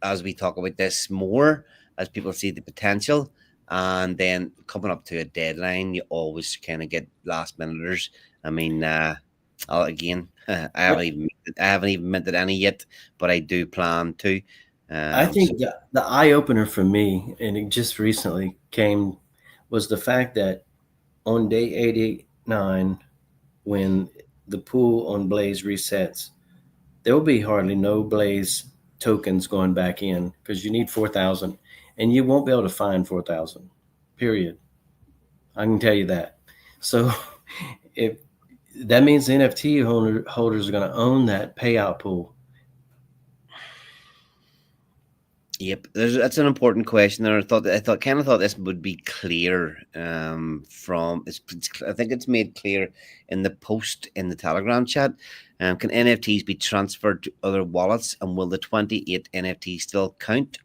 as we talk about this more, as people see the potential. And then coming up to a deadline, you always kind of get last minuters. I mean, again, I haven't even minted any yet, but I do plan to. I So think the eye opener for me, and it just recently came, was the fact that on day 89, when the pool on Blaze resets, there will be hardly no Blaze tokens going back in because you need 4,000, and you won't be able to find 4,000. Period. I can tell you that. So, if that means the NFT holders are going to own that payout pool, Yep, that's an important question. And kind of thought this would be clear. From I think it's made clear in the post in the Telegram chat. Can NFTs be transferred to other wallets, and will the 28 NFTs still count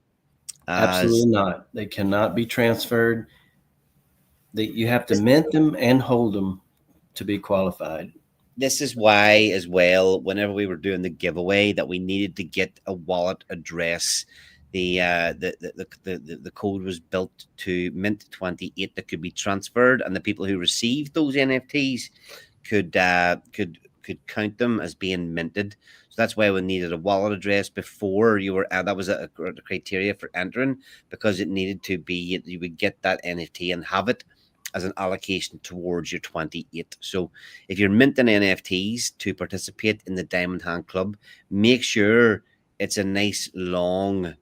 as? Absolutely not. They cannot be transferred. You have to mint them and hold them to be qualified. This is why, as well, whenever we were doing the giveaway, that we needed to get a wallet address. The code was built to mint 28 that could be transferred, and the people who received those NFTs could count them as being minted. So that's why we needed a wallet address before you were. That was a criteria for entering, because it needed to be, you would get that NFT and have it as an allocation towards your 28. So if you're minting NFTs to participate in the Diamond Hand Club, make sure it's a nice long, or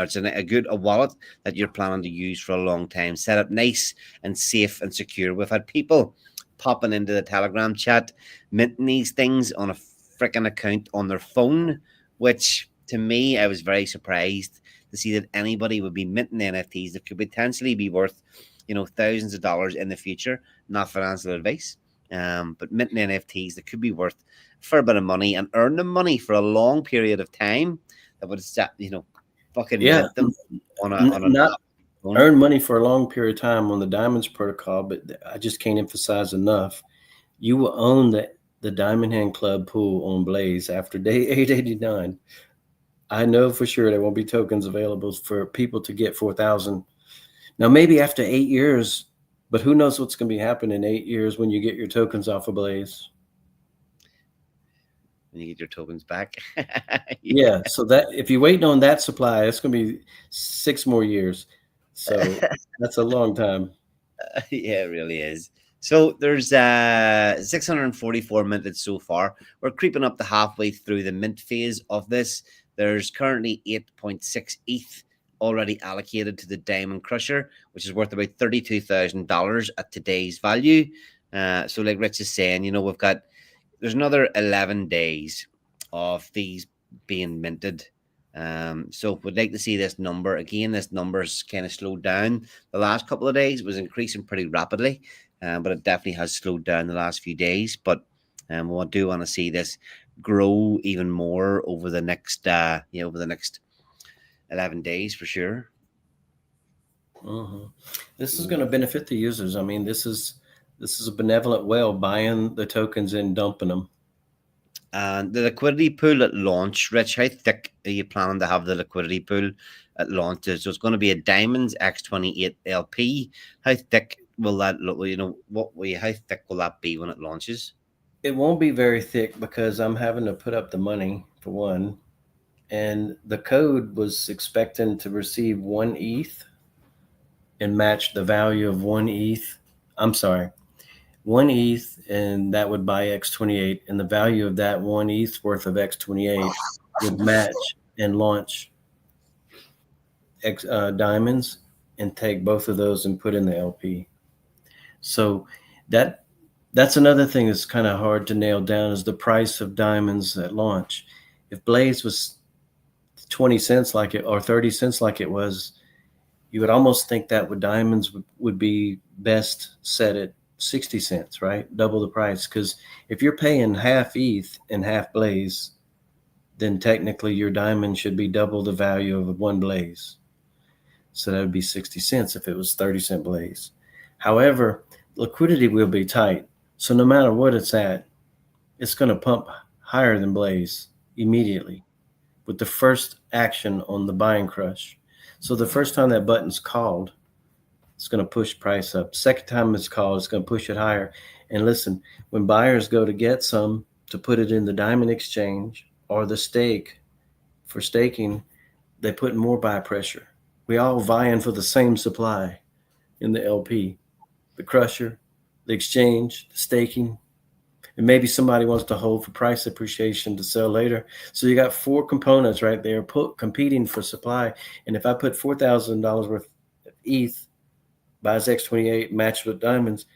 it's a wallet that you're planning to use for a long time. Set up nice and safe and secure. We've had people popping into the Telegram chat, minting these things on a freaking account on their phone, which to me, I was very surprised to see that anybody would be minting NFTs that could potentially be worth, thousands of dollars in the future. Not financial advice, but minting NFTs that could be worth a fair bit of money and earn them money for a long period of time. That would stop, fucking Yeah, mint them on an not app phone. earn money for a long period of time on the Diamonds protocol, but I just can't emphasize enough. You will own the Diamond Hand Club pool on Blaze after day 889. I know for sure there won't be tokens available for people to get 4,000. Now, maybe after 8 years, but who knows what's going to be happening in 8 years when you get your tokens off of Blaze. And you get your tokens back. Yeah. So that if you're waiting on that supply, it's going to be 6 more years. So that's a long time. Yeah, it really is. So there's 644 minted so far. We're creeping up to halfway through the mint phase of this. There's currently 8.6 ETH already allocated to the Diamond Crusher, which is worth about $32,000 at today's value. So like Rich is saying, there's another 11 days of these being minted. So we'd like to see this number again. This number's kind of slowed down the last couple of days. It was increasing pretty rapidly, but it definitely has slowed down the last few days. But we do want to see this grow even more over the next 11 days for sure. Mm-hmm. This is going to benefit the users. I mean, this is a benevolent whale buying the tokens and dumping them. And the liquidity pool at launch, Rich, how thick are you planning to have the liquidity pool at launch? So it's going to be a Diamonds X28 LP. How thick will that look? How thick will that be when it launches? It won't be very thick because I'm having to put up the money for one. And the code was expecting to receive 1 ETH and match the value of 1 ETH. I'm sorry, 1 ETH, and that would buy X28. And the value of that 1 ETH worth of X28 would match and launch diamonds and take both of those and put in the LP. So that's another thing that's kind of hard to nail down is the price of diamonds at launch. If Blaze was 20 cents like it or 30 cents like it was, you would almost think that with diamonds would be best set at 60 cents, right? Double the price. Because if you're paying half ETH and half Blaze, then technically your diamond should be double the value of one Blaze. So that would be 60 cents if it was 30-cent Blaze. However, liquidity will be tight. So no matter what it's at, it's going to pump higher than Blaze immediately with the first action on the buying crush. So the first time that button's called, it's going to push price up. Second time it's called, it's going to push it higher. And listen, when buyers go to get some to put it in the diamond exchange or the stake for staking, they put more buy pressure. We all vying for the same supply in the LP, the crusher, the exchange, the staking, and maybe somebody wants to hold for price appreciation to sell later. So you got four components right there competing for supply. And if I put $4,000 worth of ETH, buys X28, matched with diamonds,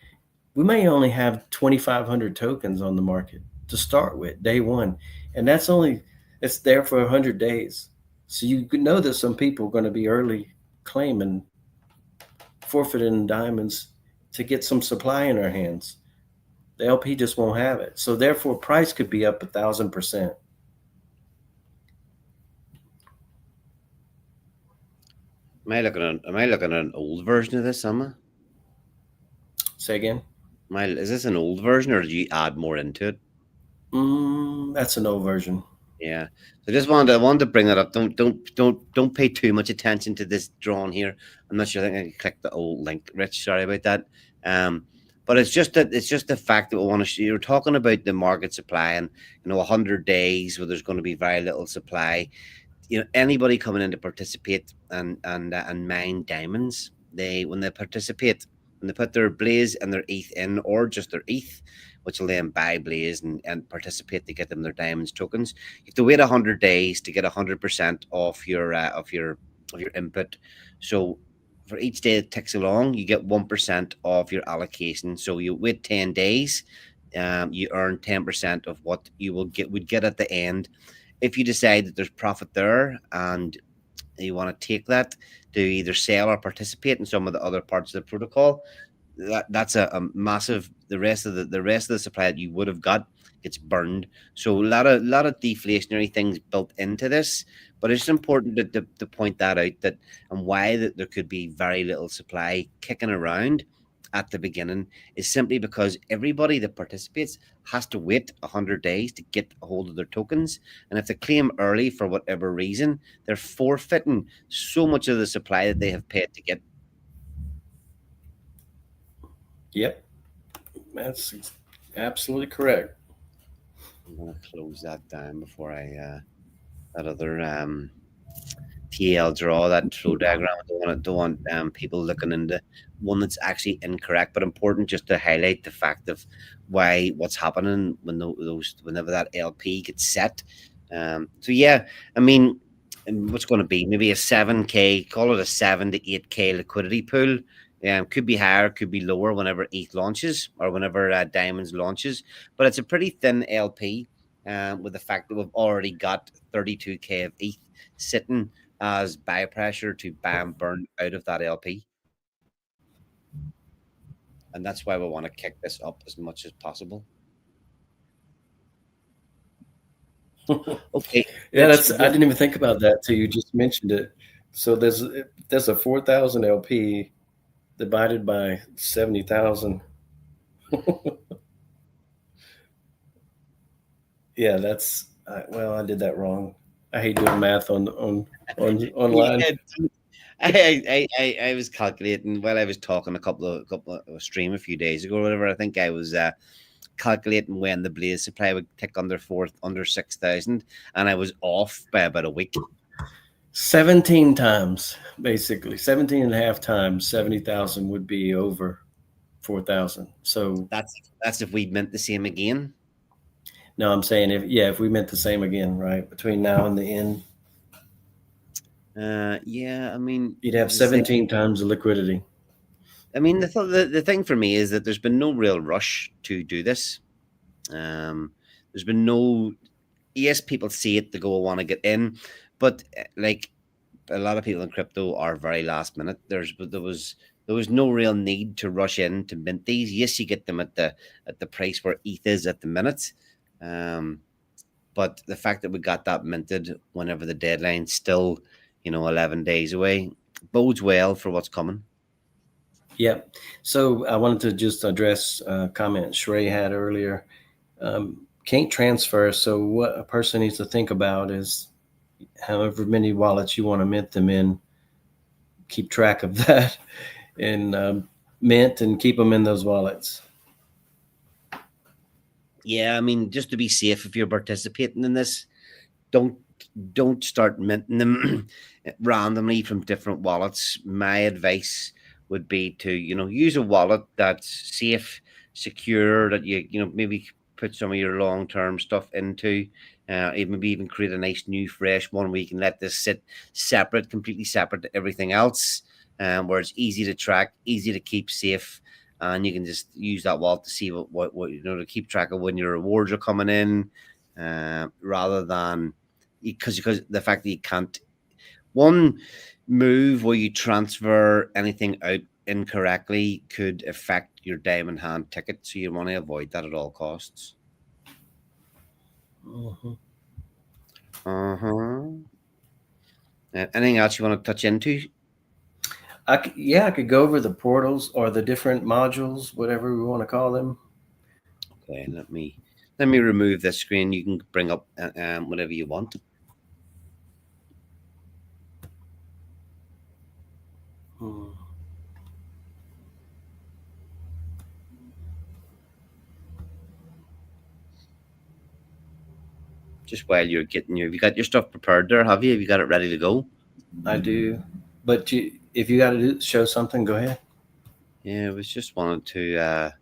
we may only have 2,500 tokens on the market to start with day one. And it's there for 100 days. So you know that some people are going to be early claiming, forfeiting diamonds to get some supply in their hands. The LP just won't have it. So therefore, price could be up 1,000%. Am I looking at an old version of this, Emma? Say again. Is this an old version, or did you add more into it? That's an old version. Yeah. So I wanted to bring that up. Don't pay too much attention to this drawing here. I'm not sure. I think I can click the old link. Rich, sorry about that. But it's just the fact that we want to. You're talking about the market supply, and 100 days where there's going to be very little supply. Anybody coming in to participate and mine diamonds, when they participate, when they put their blaze and their ETH in, or just their ETH, which will then buy blaze and participate to get them their diamonds tokens, you have to wait 100 days to get 100% off your input. So for each day it ticks along, you get 1% of your allocation. So you wait 10 days, you earn 10% of what you would get at the end. If you decide that there's profit there and you want to take that to either sell or participate in some of the other parts of the protocol, that's a massive. The rest of the supply that you would have got gets burned. So a lot of deflationary things built into this, but it's important to point that out, that and why that there could be very little supply kicking around at the beginning is simply because everybody that participates has to wait 100 days to get a hold of their tokens. And if they claim early for whatever reason, they're forfeiting so much of the supply that they have paid to get. Yep, that's absolutely correct. I'm going to close that down before that other TL draw, that flow diagram. I don't want people looking into one that's actually incorrect, but important just to highlight the fact of what's happening whenever that LP gets set. So yeah, I mean, what's going to be maybe a 7K, call it a 7 to 8K liquidity pool. Could be higher, could be lower whenever ETH launches or whenever Diamonds launches, but it's a pretty thin LP. With the fact that we've already got 32K of ETH sitting as buy pressure to buy and burn out of that LP. And that's why we want to kick this up as much as possible. Okay, Yeah, Rich, I didn't even think about that till you just mentioned it. So there's a 4,000 LP divided by 70,000. Yeah, well, I did that wrong. I hate doing math online. yeah, I was calculating while I was talking a stream a few days ago or whatever. I think I was calculating when the blaze supply would tick under 6,000, and I was off by about a week. 17 times, basically. 17 and a half times 70,000 would be over 4,000. So that's if we meant the same again. no, I'm saying if we meant the same again, right? Between now and the end. Yeah, I mean, You'd have 17 times the liquidity. I mean, the thing for me is that there's been no real rush to do this. There's been no. Yes, people see it, they go, want to get in, but like a lot of people in crypto are very last minute. There was no real need to rush in to mint these. Yes, you get them at the price where ETH is at the minute. But the fact that we got that minted whenever the deadline's still, 11 days away, bodes well for what's coming. Yep. So I wanted to just address a comment Shrey had earlier. Can't transfer. So what a person needs to think about is however many wallets you want to mint them in, keep track of that and mint and keep them in those wallets. Yeah, I mean, just to be safe, if you're participating in this, don't start minting them randomly from different wallets. My advice would be to use a wallet that's safe, secure, that you maybe put some of your long-term stuff into. Maybe even create a nice new fresh one where you can let this sit separate, completely separate to everything else, where it's easy to track, easy to keep safe, and you can just use that wallet to see what to keep track of when your rewards are coming in, rather than because the fact that you can't One move where you transfer anything out incorrectly could affect your diamond hand ticket, so you want to avoid that at all costs. Mhm. Uh-huh. Anything else you want to touch into? Yeah, I could go over the portals or the different modules, whatever we want to call them. Okay, let me remove this screen. You can bring up whatever you want. Hmm. Just while you're getting your, have you got your stuff prepared there? Have you? Have you got it ready to go? I do, but if you got to show something, go ahead. Yeah, I was just wanted to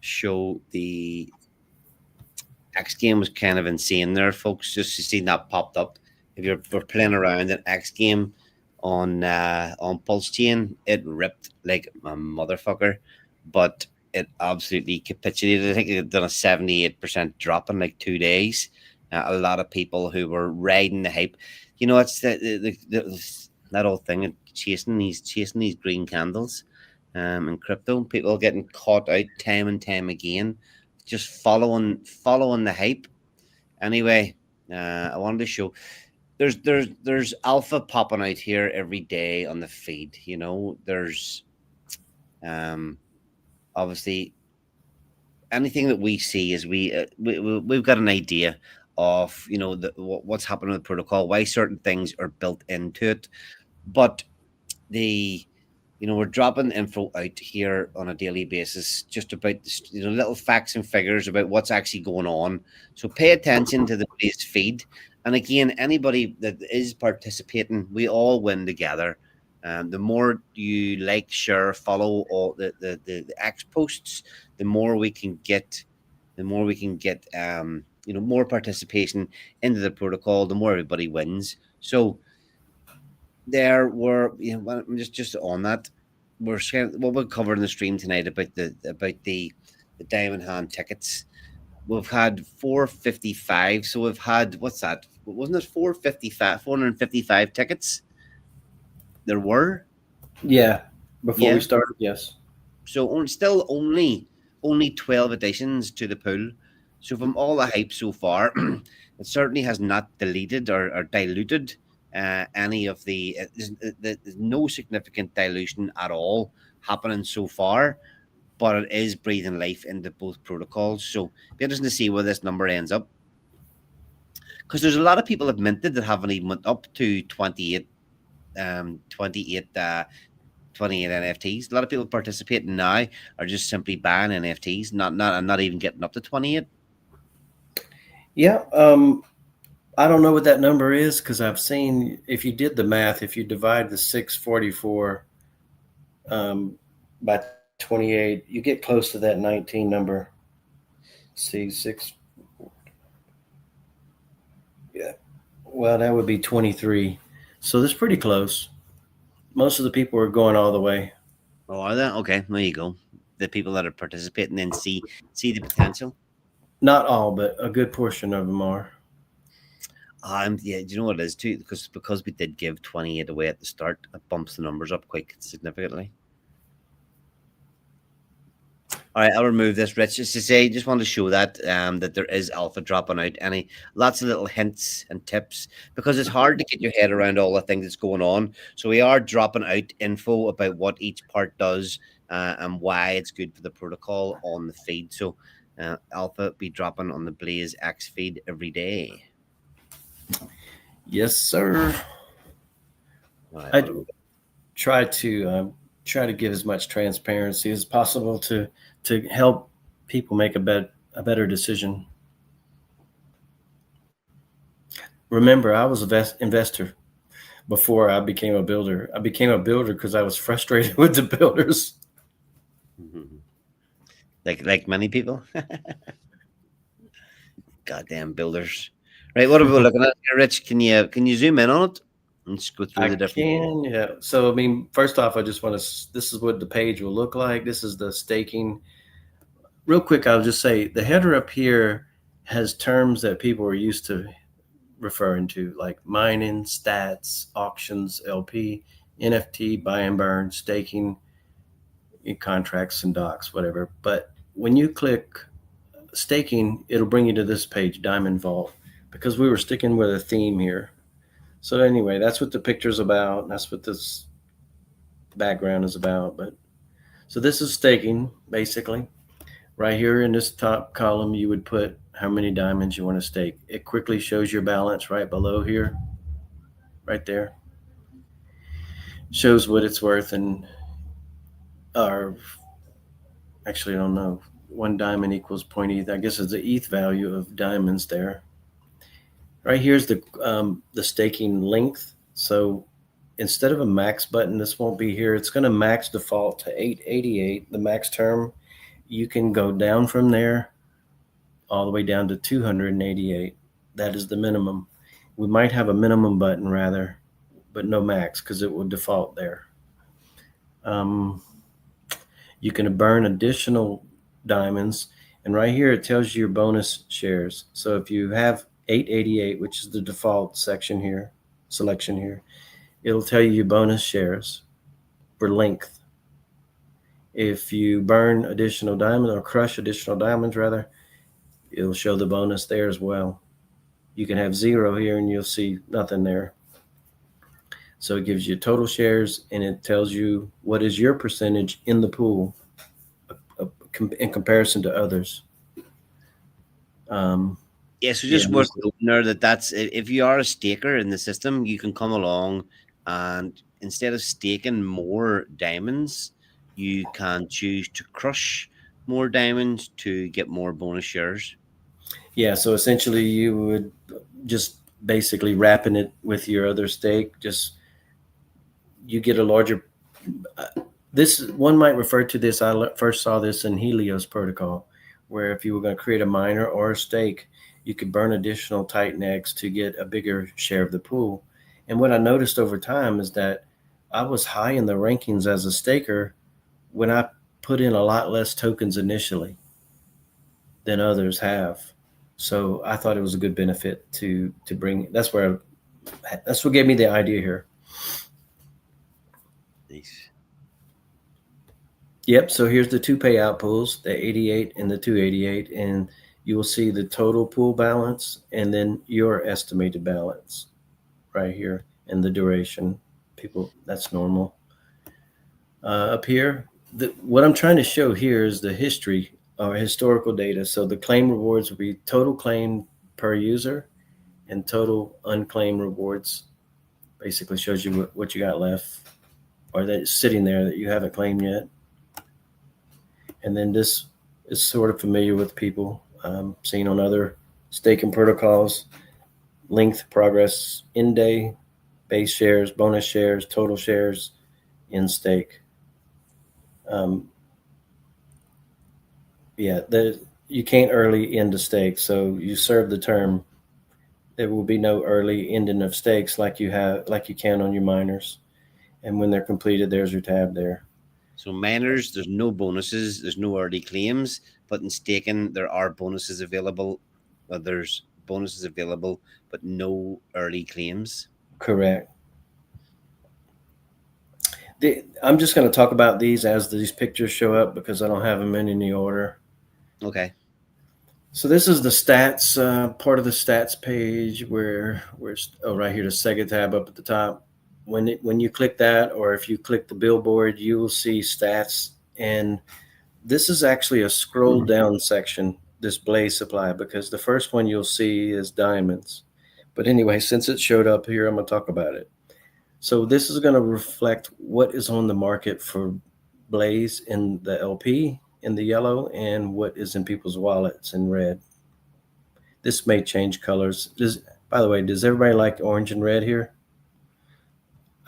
show the X game was kind of insane there, folks. Just to see that popped up. If you're we're playing around an X game on pulsechain, it ripped like a motherfucker, but it absolutely capitulated. I think it done a 78% drop in like 2 days. A lot of people who were riding the hype, you know, it's that old thing of chasing these green candles. In crypto, people getting caught out time and time again, just following the hype. Anyway, I wanted to show there's alpha popping out here every day on the feed. You know, there's um obviously anything that we see is we've got an idea of, you know, what's happening with the protocol, why certain things are built into it, but the you know, we're dropping info out here on a daily basis just about this, you know, little facts and figures about what's actually going on. So pay attention to the Blaze feed. And again, anybody that is participating, we all win together. The more you like, share, follow all the X posts, the more we can get, you know, more participation into the protocol, the more everybody wins. So there were, you know, well, just on that, we're sharing what we'll cover in the stream tonight about the diamond hand tickets. We've had 455, so we've had, what's that, wasn't it 455 tickets there were? Yeah, before we Yeah, started, yes. so still only 12 additions to the pool. So from all the hype so far, it certainly has not deleted or diluted any of there's no significant dilution at all happening so far, but it is breathing life into both protocols. So be interesting to see where this number ends up, because there's a lot of people have minted that haven't even went up to 28 28 28 NFTs. A lot of people participating now are just simply buying NFTs, not even getting up to 28. Yeah, I don't know what that number is because I've seen if you did the math, if you divide the 644 by 28, you get close to that 19 number. See, six. Yeah. Well, that would be 23. So that's pretty close. Most of the people are going all the way. Oh, are they? Okay, there you go. The people that are participating then see the potential. Not all, but a good portion of them are. Yeah, do you know what it is too? Because we did give 28 away at the start, it bumps the numbers up quite significantly. All right, I'll remove this, Rich. Just to say, just want to show that that there is alpha dropping out. Any lots of little hints and tips, because it's hard to get your head around all the things that's going on. So we are dropping out info about what each part does and why it's good for the protocol on the feed. So alpha be dropping on the Blaze X feed every day. Yes, sir. All right, I I'll remove it. try to give as much transparency as possible to help people make a better decision. Remember, I was an investor before I became a builder. I became a builder because I was frustrated with the builders. Mhm. Like many people. Goddamn builders. Right, what are we looking at here, Rich? Can you zoom in on it and just go through I the different? can, yeah. So, I mean, first off, I just want to, this is what the page will look like. This is the staking. Real quick, I'll just say the header up here has terms that people are used to referring to, like mining, stats, auctions, LP, NFT, buy and burn, staking, contracts and docs, whatever. But when you click staking, it'll bring you to this page, Diamond Vault, because we were sticking with a theme here. So anyway, that's what the picture's about. That's what this background is about. But so this is staking, basically. Right here in this top column, you would put how many diamonds you want to stake. It quickly shows your balance right below here, right there. Shows what it's worth, and or actually, I don't know. 1 diamond equals 0.ETH. I guess it's the ETH value of diamonds there. Right here's the staking length. So instead of a max button, this won't be here. It's going to max default to 888, the max term. You can go down from there all the way down to 288. That is the minimum. We might have a minimum button rather, but no max because it will default there. You can burn additional diamonds, and right here it tells you your bonus shares. So if you have 888, which is the default selection here, it'll tell you your bonus shares for length. If you burn additional diamonds or crush additional diamonds rather, it'll show the bonus there as well. You can have 0 here and you'll see nothing there. So it gives you total shares, and it tells you what is your percentage in the pool in comparison to others. Yeah, so just worth noting there that's if you are a staker in the system, you can come along and instead of staking more diamonds, you can choose to crush more diamonds to get more bonus shares. Yeah, so essentially you would just basically wrapping it with your other stake, just you get a larger this one might refer to this. I first saw this in Helios protocol, where if you were going to create a miner or a stake, you could burn additional TITANX to get a bigger share of the pool. And what I noticed over time is that I was high in the rankings as a staker when I put in a lot less tokens initially than others have. So I thought it was a good benefit to bring. That's what gave me the idea here. Nice. Yep. So here's the 2 payout pools, the 88 and the 288, and you will see the total pool balance and then your estimated balance right here and the duration. People, that's normal. Up here, what I'm trying to show here is the history or historical data. So the claim rewards will be total claim per user, and total unclaimed rewards basically shows you what you got left or that's sitting there that you haven't claimed yet. And then this is sort of familiar with people, seen on other staking protocols: length, progress, in day, base shares, bonus shares, total shares, in stake. Yeah, you can't early end a stake, so you serve the term. There will be no early ending of stakes like you can on your miners, and when they're completed, there's your tab there. So miners, there's no bonuses, there's no early claims, but in staking there are bonuses available. There's bonuses available, but no early claims. Correct. I'm just going to talk about these as these pictures show up because I don't have them in any order. Okay. So this is the stats part of the stats page where right here, the Sega tab up at the top. When you click that, or if you click the billboard, you will see stats, and this is actually a scroll down section, display supply, because the first one you'll see is diamonds. But anyway, since it showed up here, I'm going to talk about it. So this is going to reflect what is on the market for Blaze in the LP in the yellow and what is in people's wallets in red. This may change colors. By the way, does everybody like orange and red here?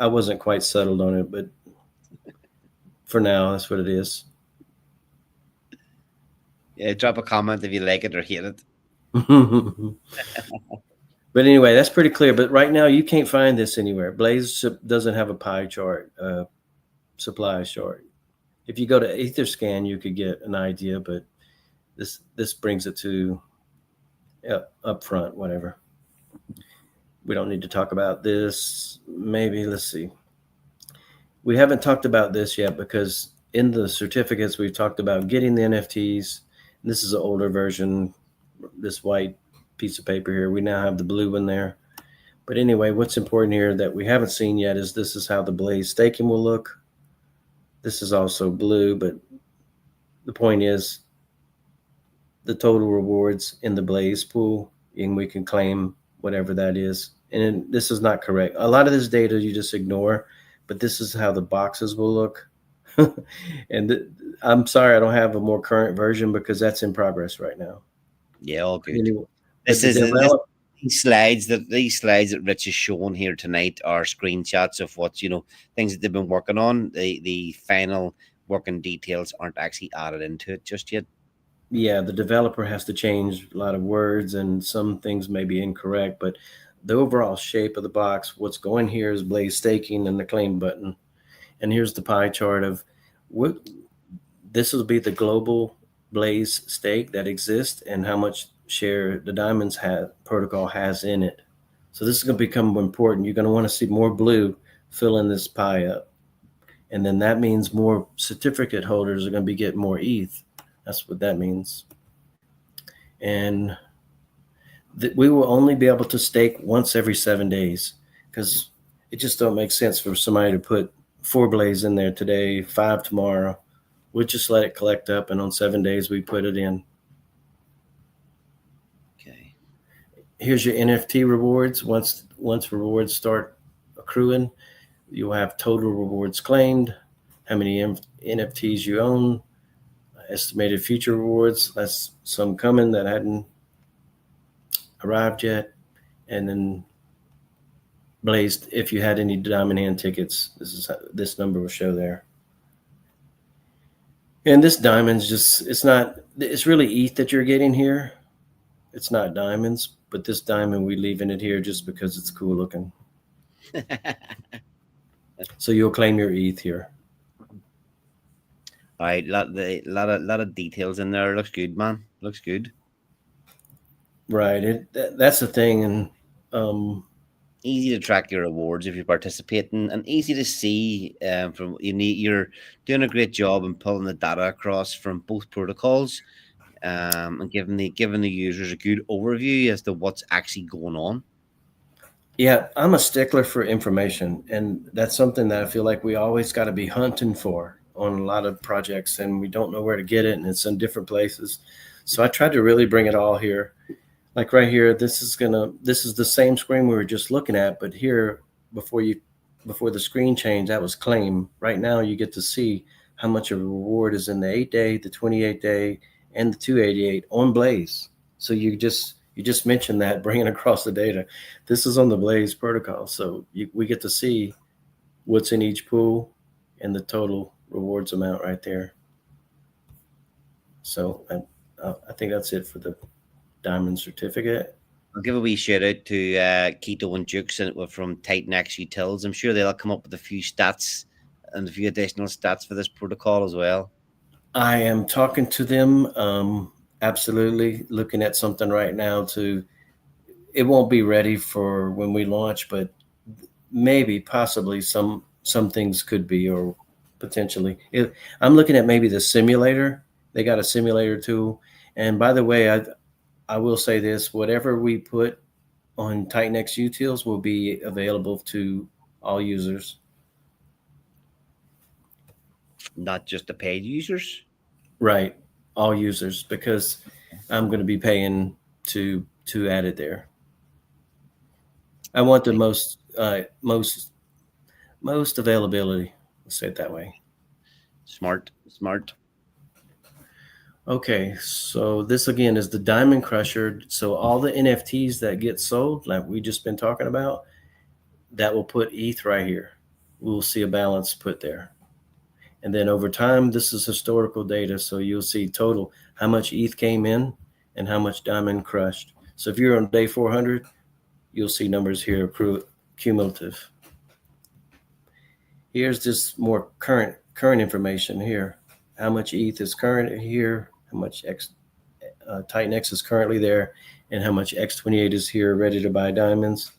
I wasn't quite settled on it, but for now, that's what it is. Yeah, drop a comment if you like it or hate it. But anyway, that's pretty clear. But right now, you can't find this anywhere. Blaze doesn't have a pie chart, supply chart. If you go to Etherscan, you could get an idea, but this brings it to up front, whatever. We don't need to talk about this. Maybe, let's see. We haven't talked about this yet because in the certificates we've talked about getting the NFTs. This is an older version, this white piece of paper here. We now have the blue one there. But anyway, what's important here that we haven't seen yet is this is how the blaze staking will look. This is also blue, but the point is the total rewards in the blaze pool, and we can claim whatever that is. And this is not correct. A lot of this data you just ignore, but this is how the boxes will look. And I'm sorry I don't have a more current version because that's in progress right now. Yeah, all good. Anyway, but This the is this develop, these slides that Rich is showing here tonight are screenshots of what things that they've been working on. The final working details aren't actually added into it just yet. yeah, the developer has to change a lot of words and some things may be incorrect, but the overall shape of the box, what's going here is blaze staking and the claim button. And here's the pie chart of what this will be the global blaze stake that exists and how much share the diamonds protocol has in it. So this is going to become important. You're going to want to see more blue fill in this pie up. And then that means more certificate holders are going to be getting more ETH. That's what that means. And we will only be able to stake once every 7 days because it just don't make sense for somebody to put 4 blaze in there today, 5 tomorrow. We'll just let it collect up, and on 7 days we put it in. Okay. Here's your NFT rewards. Once rewards start accruing, you'll have total rewards claimed, how many NFTs you own, estimated future rewards. That's some coming that hadn't arrived yet, and then blazed if you had any diamond hand tickets. This number will show there. And this diamond's it's really ETH that you're getting here. It's not diamonds, but this diamond we leaving it here just because it's cool looking. So you'll claim your ETH here. All right, lot of details in there. Looks good, man. Looks good. Right. That's the thing, and Easy to track your rewards if you're participating, and easy to see. You're doing a great job in pulling the data across from both protocols, and giving the users a good overview as to what's actually going on. yeah, I'm a stickler for information, and that's something that I feel like we always got to be hunting for on a lot of projects, and we don't know where to get it, and it's in different places. So I tried to really bring it all here. Like right here, this is the same screen we were just looking at, but here before the screen change, that was claim. Right now you get to see how much of a reward is in the 8-day, the 28-day, and the 288 on Blaze. So you just mentioned that bringing across the data. This is on the Blaze protocol, so we get to see what's in each pool and the total rewards amount right there. So I think that's it for the diamond certificate. I'll give a wee shout out to Keto and Jukes from TITANX Utils. I'm sure they'll come up with a few stats and a few additional stats for this protocol as well. I am talking to them. Absolutely looking at something right now it won't be ready for when we launch, but maybe possibly some things could be, or potentially. I'm looking at maybe the simulator. They got a simulator tool. And by the way, I will say this, whatever we put on TITANX utils will be available to all users. Not just the paid users? Right. All users, because I'm going to be paying to add it there. I want the most availability. Let's say it that way. Smart. Okay, so this again is the Diamond Crusher. So all the NFTs that get sold, like we just been talking about, that will put ETH right here. We'll see a balance put there. And then over time, this is historical data. So you'll see total, how much ETH came in and how much Diamond crushed. So if you're on day 400, you'll see numbers here, cumulative. Here's just more current information here. How much ETH is current here, how much TITANX is currently there, and how much X28 is here ready to buy diamonds.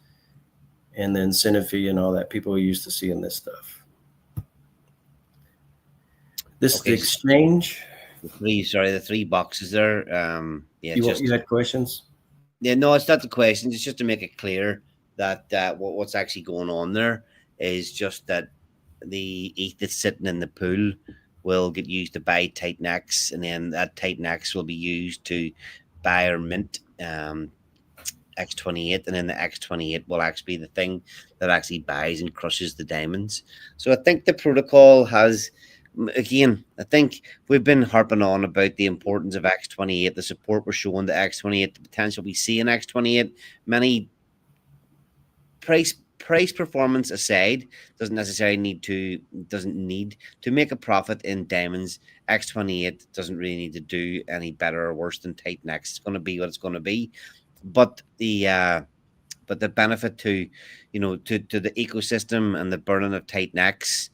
and then center fee and all that. People are used to seeing this stuff. This is the Okay, exchange. the three boxes there. Yeah, You just had questions? yeah, no, it's not the question. It's just to make it clear that what's actually going on there is just that the ETH that's sitting in the pool will get used to buy TITANX, and then that TITANX will be used to buy or mint X28, and then the X28 will actually be the thing that actually buys and crushes the diamonds. So I think the protocol has, again, I think we've been harping on about the importance of X28, the support we're showing the X28, the potential we see in X28. Many price performance aside, doesn't need to make a profit in diamonds. X28 doesn't really need to do any better or worse than Titan X. It's going to be what it's going to be, but the benefit to to the ecosystem and the burning of TITANX,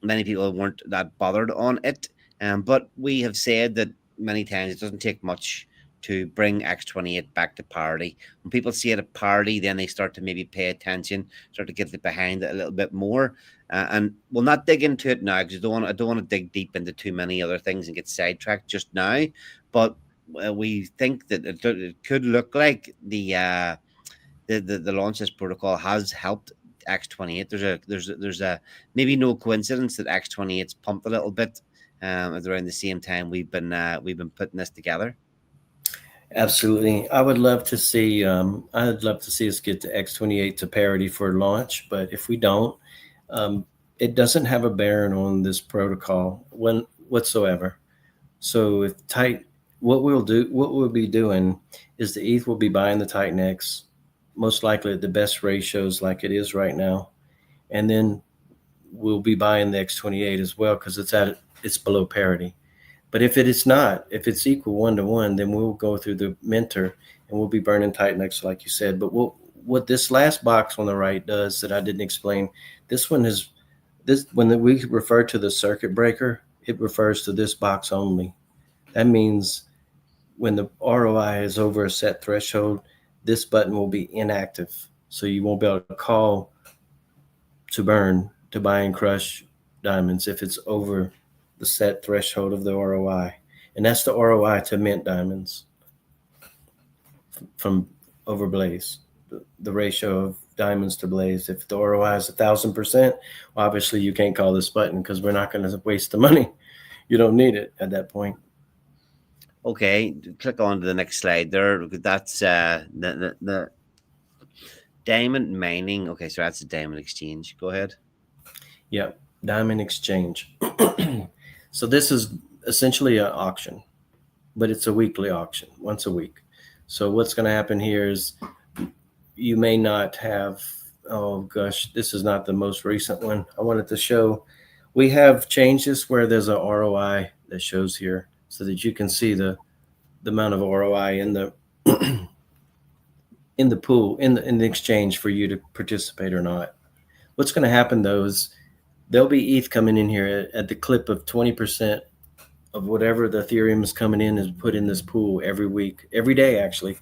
many people weren't that bothered on it. But we have said that many times it doesn't take much to bring X28 back to parity. When people see it at parity, then they start to maybe pay attention, start to get behind it a little bit more. And we'll not dig into it now because I don't want to dig deep into too many other things and get sidetracked just now. But we think that it could look like the launch of this protocol has helped X28. There's a maybe no coincidence that X28's pumped a little bit at around the same time we've been putting this together. Absolutely. I would love to see. I'd love to see us get to X28 to parity for launch. But if we don't, um, it doesn't have a bearing on this protocol whatsoever. So if tight, what we'll be doing is the ETH will be buying the Titan X, most likely at the best ratios like it is right now, and then we'll be buying the X28 as well because it's below parity. But if it is not, if it's equal 1 to 1, then we'll go through the mentor and we'll be burning TITANX like you said. But what this last box on the right does that I didn't explain, this one is this when we refer to the circuit breaker, it refers to this box only. That means when the ROI is over a set threshold, this button will be inactive. So you won't be able to call to burn to buy and crush diamonds if it's over the set threshold of the ROI. And that's the ROI to mint diamonds from over blaze, the ratio of diamonds to blaze. If the ROI is 1,000%, well, obviously you can't call this button because we're not going to waste the money. You don't need it at that point. Okay, click on to the next slide there. That's the diamond mining. Okay, so that's the diamond exchange. Go ahead. Yeah, diamond exchange. So this is essentially an auction, but it's a weekly auction, once a week. So what's going to happen here is you may not have, oh gosh, this is not the most recent one. I wanted to show, we have changes where there's a ROI that shows here so that you can see the amount of ROI in the in the pool, in the exchange for you to participate or not. What's going to happen though is there'll be ETH coming in here at the clip of 20% of whatever the Ethereum is coming in is put in this pool every week, every day actually.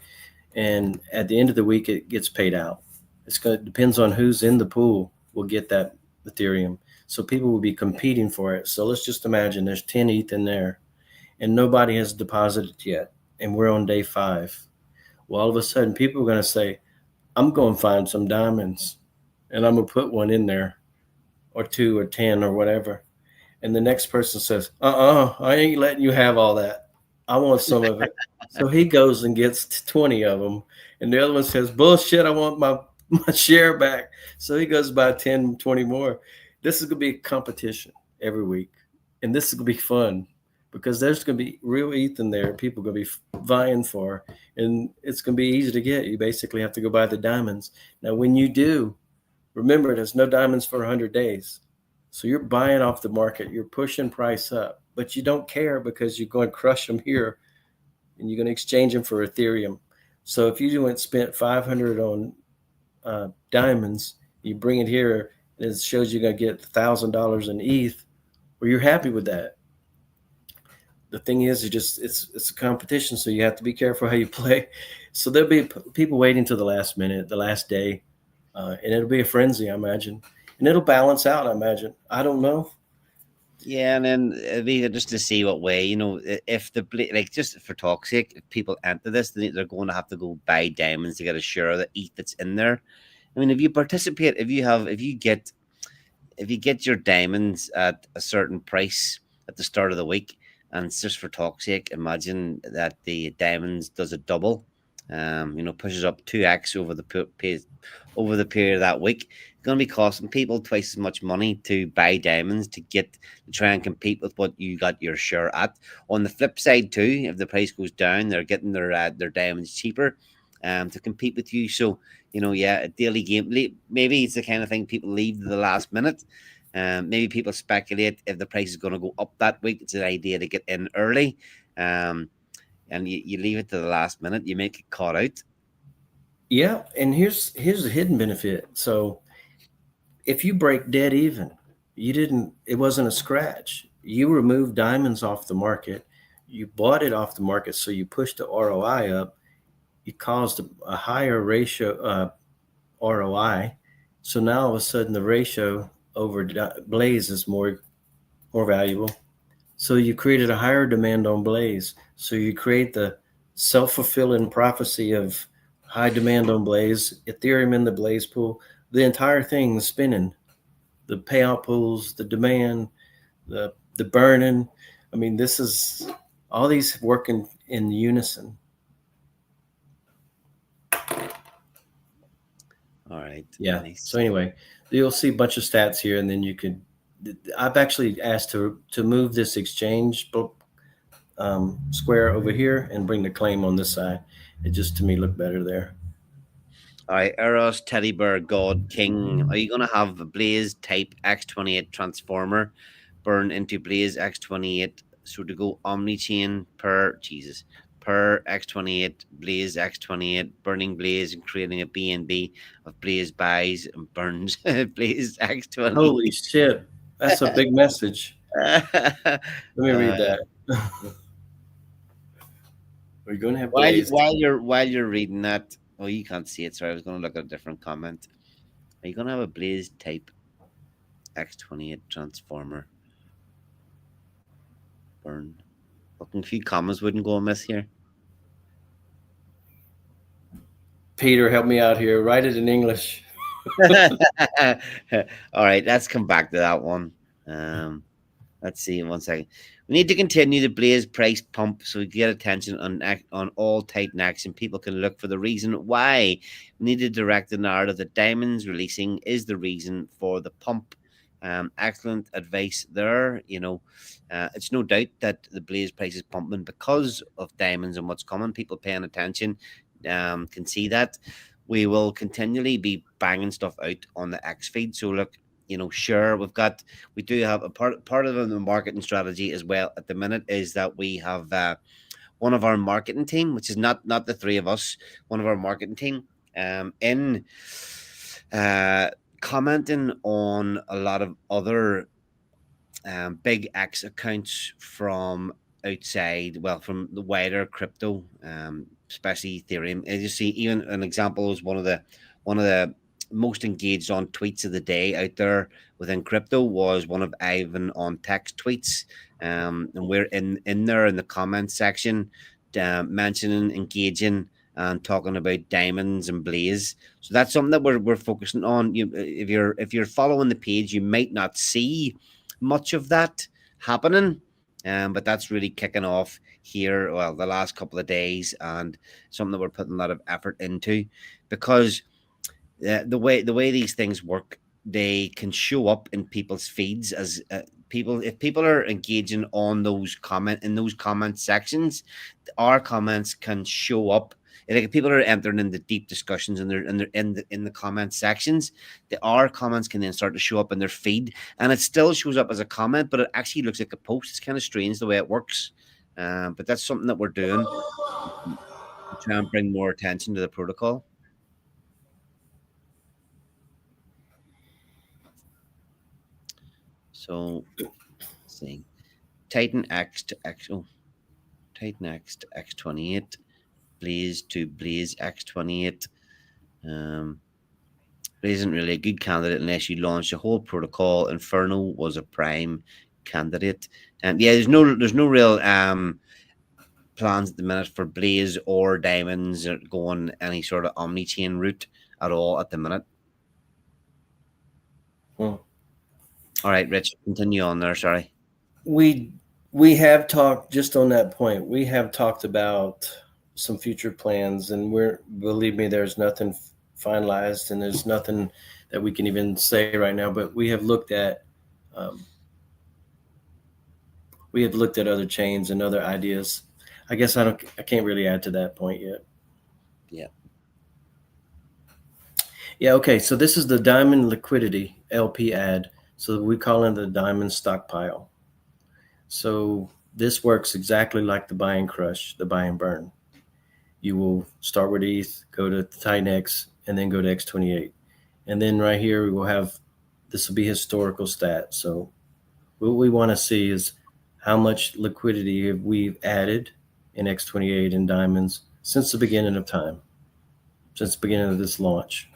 And at the end of the week, it gets paid out. It depends on who's in the pool will get that Ethereum. So people will be competing for it. So let's just imagine there's 10 ETH in there and nobody has deposited yet. And we're on day 5. Well, all of a sudden people are going to say, I'm going to find some diamonds and I'm going to put one in there or 2 or 10 or whatever. And the next person says, I ain't letting you have all that. I want some of it. So he goes and gets 20 of them. And the other one says, bullshit, I want my share back. So he goes buy 10, 20 more. This is going to be a competition every week. And this is going to be fun because there's going to be real ETH in there. People are going to be vying for. And it's going to be easy to get. You basically have to go buy the diamonds. Now, when you do, remember, there's no diamonds for 100 days. So you're buying off the market. You're pushing price up. But you don't care because you're going to crush them here and you're going to exchange them for Ethereum. So if you went spent 500 on diamonds, you bring it here and it shows you're going to get $1,000 in ETH, well, you're happy with that. The thing is, it's a competition, so you have to be careful how you play. So there'll be people waiting till the last minute, the last day, and it'll be a frenzy, I imagine, and it'll balance out, I imagine. I don't know. Yeah, and then it'd be just to see what way, if like just for talk's sake, if people enter this, they're going to have to go buy diamonds to get a share of the ETH that's in there. I mean, if you participate, if you get your diamonds at a certain price at the start of the week, and it's just for talk's sake, imagine that the diamonds does a double, pushes up 2x over the period of that week. It's going to be costing people twice as much money to buy diamonds to try and compete with what you got your share at. On the flip side, too, if the price goes down, they're getting their diamonds cheaper, to compete with you. So yeah, a daily game. Maybe it's the kind of thing people leave to the last minute. Maybe people speculate if the price is going to go up that week. It's an idea to get in early, and you leave it to the last minute. You make it caught out. Yeah, and here's the hidden benefit. So if you break dead even, it wasn't a scratch. You removed diamonds off the market. You bought it off the market, so you pushed the ROI up. You caused a higher ratio ROI. So now all of a sudden the ratio over Blaze is more valuable. So you created a higher demand on Blaze. So you create the self-fulfilling prophecy of high demand on Blaze, Ethereum in the Blaze pool, the entire thing is spinning. The payout pools, the demand, the burning. I mean, this is all these working in unison. All right, Yeah. nice. So anyway, you'll see a bunch of stats here, and then you could. I've actually asked to move this exchange square over here and bring the claim on this side. It just to me looked better there. All right, Eros, Teddy Bear, God, King. Are you going to have a Blaze type X28 transformer burn into Blaze X28? So to go Omni Chain per X28, Blaze X28, burning Blaze and creating a BNB of Blaze buys and burns Blaze Holy X28. shit, that's a big message. Let me read uh, that. We're going to have while Blaze. while you're reading that, oh, you can't see it. Sorry, I was going to look at a different comment. Are you going to have a Blaze type X28 transformer burn? Fucking few commas wouldn't go amiss here. Peter, help me out here. Write it in English. All right, let's come back to that one. Um, Let's see in 1 second. We need to continue the Blaze price pump so we get attention on all TITANX and people can look for the reason why. We need to direct the narrative that diamonds releasing is the reason for the pump. Excellent advice there. It's no doubt that the Blaze price is pumping because of diamonds and what's coming. People paying attention can see that. We will continually be banging stuff out on the X feed. So look, sure, we do have a part of the marketing strategy as well at the minute is that we have one of our marketing team, which is not the three of us, one of our marketing team, in uh commenting on a lot of other big X accounts from outside, well, from the wider crypto, especially Ethereum. As you see, even an example is one of the most engaged on tweets of the day out there within crypto was one of Ivan on text tweets. And we're in there in the comments section, mentioning, engaging, and talking about diamonds and Blaze. So that's something that we're focusing on. If you're following the page, you might not see much of that happening. But that's really kicking off here, well, the last couple of days, and something that we're putting a lot of effort into because the way these things work, they can show up in people's feeds as if people are engaging on those comment sections, our comments can show up. Like if people are entering into deep discussions and they're in the comment sections, our comments can then start to show up in their feed, and it still shows up as a comment, but it actually looks like a post. It's kind of strange the way it works, but that's something that we're doing to try and bring more attention to the protocol. So, let's see, Titan X to X. Oh, Titan X to X28, Blaze to Blaze X28. Um, It isn't really a good candidate unless you launch a whole protocol. Inferno was a prime candidate, and yeah, there's no real plans at the minute for Blaze or Diamonds or going any sort of omni-chain route at all at the minute. Hmm. All right, Rich, continue on there. Sorry. We we have talked just on that point. We have talked about some future plans, and we're believe me, there's nothing finalized, and there's nothing that we can even say right now. But um, we have looked at other chains and other ideas. I guess I can't really add to that point yet. Yeah. Yeah. Okay. So this is the Diamond Liquidity LP ad. So we call it the Diamond Stockpile. So this works exactly like the buy and crush, the buy and burn. You will start with ETH, go to TITANX, and then go to X28. And then right here, we will have, this will be historical stats. So what we want to see is how much liquidity have we added in X28 and diamonds since the beginning of time, since the beginning of this launch.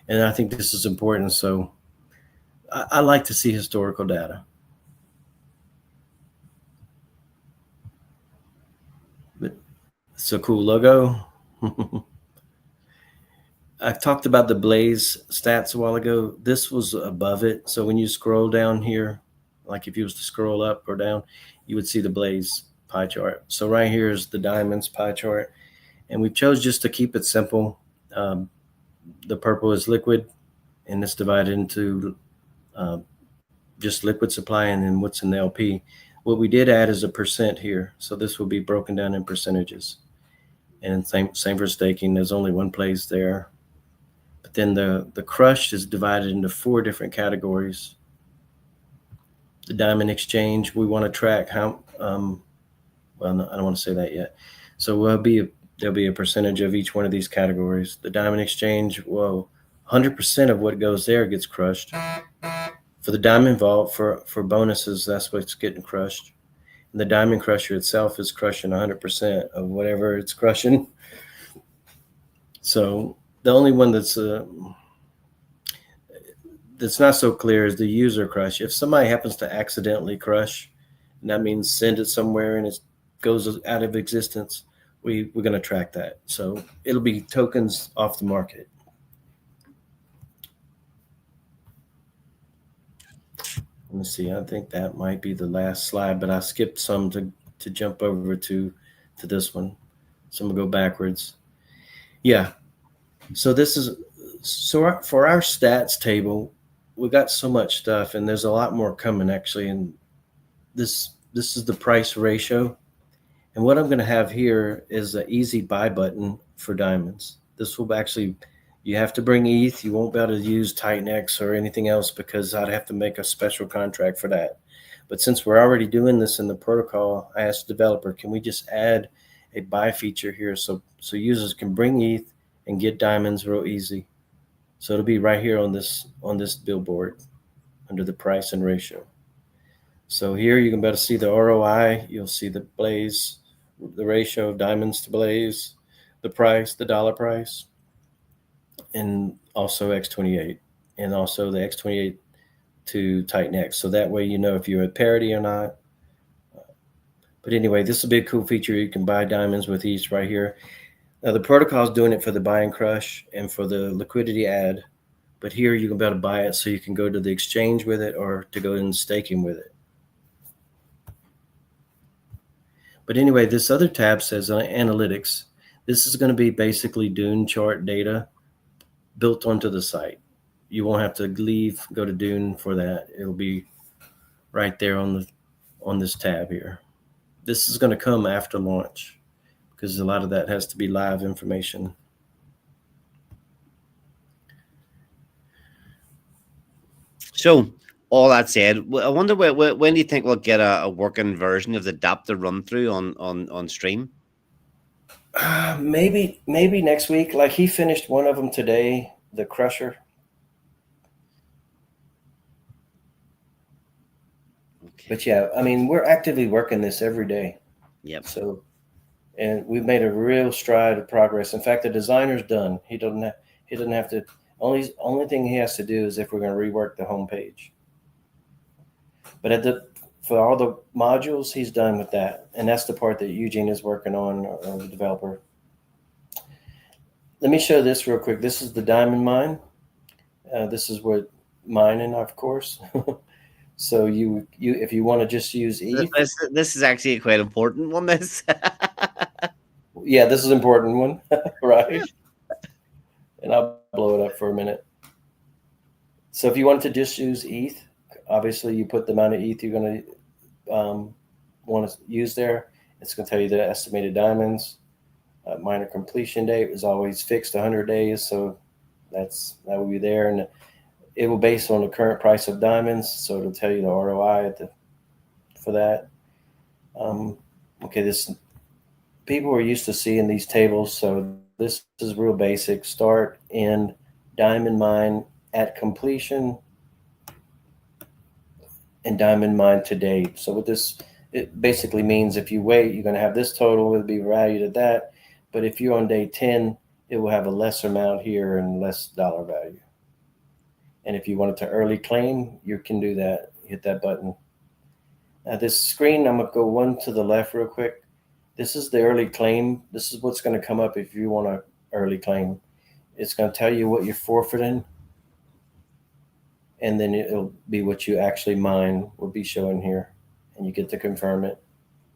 And I think this is important. So I like to see historical data. But it's a cool logo. I talked about the Blaze stats a while ago. This was above it. So when you scroll down here, like if you was to scroll up or down, you would see the Blaze pie chart. So right here is the diamonds pie chart. And we chose just to keep it simple. The purple is liquid, and it's divided into uh, just liquid supply and then what's in the LP. What we did add is a percent here. So this will be broken down in percentages. And same for staking. There's only one place there. But then the crush is divided into 4 different categories. The diamond exchange, we want to track how, well, no, I don't want to say that yet. So there'll be a percentage of each one of these categories. The diamond exchange, well, 100% of what goes there gets crushed. For the diamond vault, for bonuses, that's what's getting crushed. And the diamond crusher itself is crushing 100% of whatever it's crushing. So the only one that's not so clear is the user crush. If somebody happens to accidentally crush, and that means send it somewhere and it goes out of existence, we're going to track that. So it'll be tokens off the market. Let me see. I think that might be the last slide, but I skipped some to jump over to this one. So I'm gonna go backwards. Yeah. So this is for our stats table. We got so much stuff, and there's a lot more coming actually. And this is the price ratio. And what I'm going to have here is an easy buy button for diamonds. This will actually, you have to bring ETH. You won't be able to use TITANX or anything else because I'd have to make a special contract for that. But since we're already doing this in the protocol, I asked the developer, can we just add a buy feature here so users can bring ETH and get diamonds real easy. So it'll be right here on this billboard under the price and ratio. So here you can better see the ROI. You'll see the Blaze, the ratio of diamonds to Blaze, the price, the dollar price, and also X28, and also the X28 to TITANX. So that way you know if you're at parity or not. But anyway, this will be a cool feature. You can buy diamonds with ETH right here. Now the protocol is doing it for the buy and crush and for the liquidity ad. But here you can be able to buy it so you can go to the exchange with it or to go in staking with it. But anyway, this other tab says analytics. This is going to be basically Dune chart data built onto the site. You won't have to leave, go to Dune for that. It'll be right there on this tab here. This is going to come after launch because a lot of that has to be live information. So, all that said, I wonder when do you think we'll get a working version of the DApp to run through on stream? Maybe next week. Like he finished one of them today, the crusher. Okay. But yeah, I mean, we're actively working this every day. Yep. So, and we've made a real stride of progress. In fact, the designer's done. He doesn't have to. Only thing he has to do is if we're going to rework the home page. But for all the modules, he's done with that, and that's the part that Eugene is working on, the developer. Let me show this real quick. This is the diamond mine. This is what mining, of course. So you if you want to just use ETH, This is actually a quite important one. This. yeah, this is an important one, right? And I'll blow it up for a minute. So if you wanted to just use ETH, obviously you put the amount of ETH you're going to want to use there. It's going to tell you the estimated diamonds. Miner completion date was always fixed 100 days, so that will be there, and it will base on the current price of diamonds, so it'll tell you the ROI for that. Okay, this people are used to seeing these tables, so this is real basic. Start, end, diamond mine at completion, and diamond mine to date. So what this it basically means, if you wait, you're going to have this total. It'll be valued at that. But if you're on day 10, it will have a lesser amount here and less dollar value. And if you wanted to early claim, you can do that. Hit that button. Now this screen, I'm going to go one to the left real quick. This is the early claim. This is what's going to come up if you want to early claim. It's going to tell you what you're forfeiting, and then it'll be what you actually mine will be showing here, and you get to confirm it.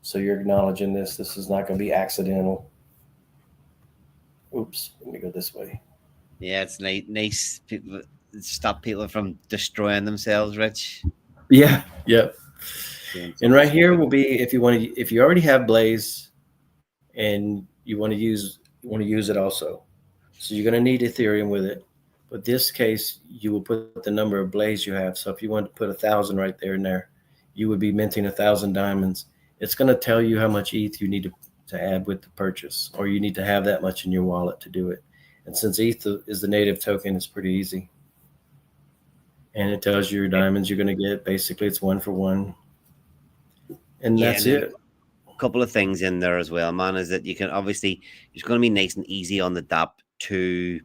So you're acknowledging this. This is not going to be accidental. Oops, let me go this way. Yeah, it's nice. People stop people from destroying themselves, Rich. Yeah, yep. And right here will be if you already have Blaze, and you want to use it also. So you're going to need Ethereum with it. But this case, you will put the number of Blaze you have. So if you want to put 1,000 right there and there, you would be minting 1,000 diamonds. It's going to tell you how much ETH you need to add with the purchase, or you need to have that much in your wallet to do it. And since ETH is the native token, it's pretty easy. And it tells you your diamonds you're going to get. Basically, it's 1 for 1. And that's it. A couple of things in there as well, man, is that you can obviously, it's going to be nice and easy on the DApp to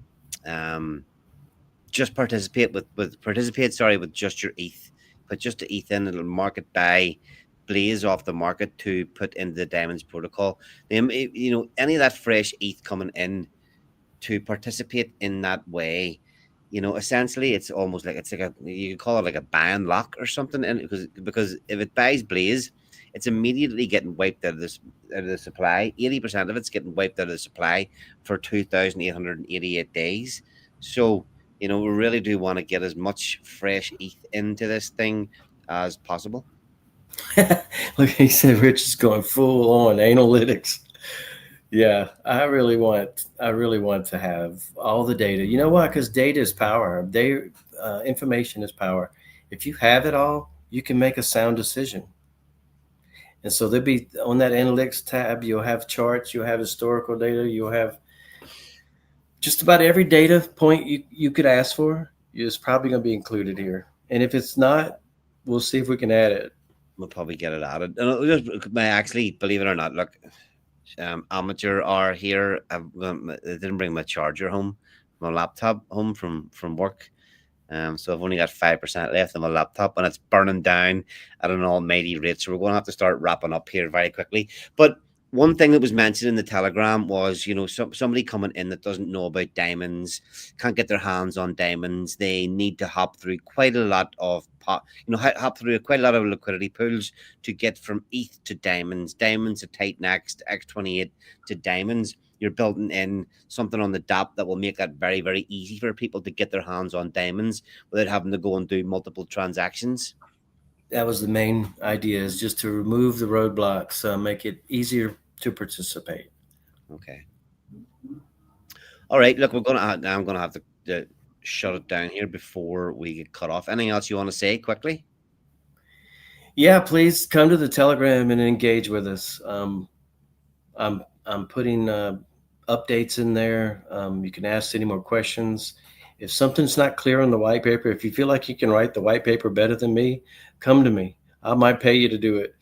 just participate with just your ETH. Put just the ETH in, it'll market buy Blaze off the market to put into the Diamonds protocol. You know, any of that fresh ETH coming in to participate in that way, you know, essentially it's almost like you could call it like a buy and lock or something, and because if it buys Blaze, it's immediately getting wiped out of the supply. 80% of it's getting wiped out of the supply for 2,888 days. So, you know, we really do want to get as much fresh ETH into this thing as possible. Look, he said Rich is going full on analytics. Yeah, I really want to have all the data. You know why? Because data is power. Information is power. If you have it all, you can make a sound decision. And so there'll be on that analytics tab, you'll have charts, you'll have historical data, you'll have just about every data point you could ask for is probably going to be included here. And if it's not, we'll see if we can add it. We'll probably get it added. And actually, believe it or not, look, amateur hour here. I didn't bring my charger home, my laptop home from work. So I've only got 5% left on my laptop, and it's burning down at an almighty rate. So we're going to have to start wrapping up here very quickly. But one thing that was mentioned in the Telegram was, you know, somebody coming in that doesn't know about diamonds, can't get their hands on diamonds. They need to hop through quite a lot of liquidity pools to get from ETH to diamonds to TITANX to X28 to diamonds. You're building in something on the DApp that will make that very, very easy for people to get their hands on diamonds without having to go and do multiple transactions. That was the main idea, is just to remove the roadblocks, make it easier to participate. Okay. All right. Look, I'm gonna have to shut it down here before we get cut off. Anything else you want to say quickly? Yeah, please come to the Telegram and engage with us. I'm putting updates in there. You can ask any more questions. If something's not clear on the white paper, if you feel like you can write the white paper better than me, come to me. I might pay you to do it.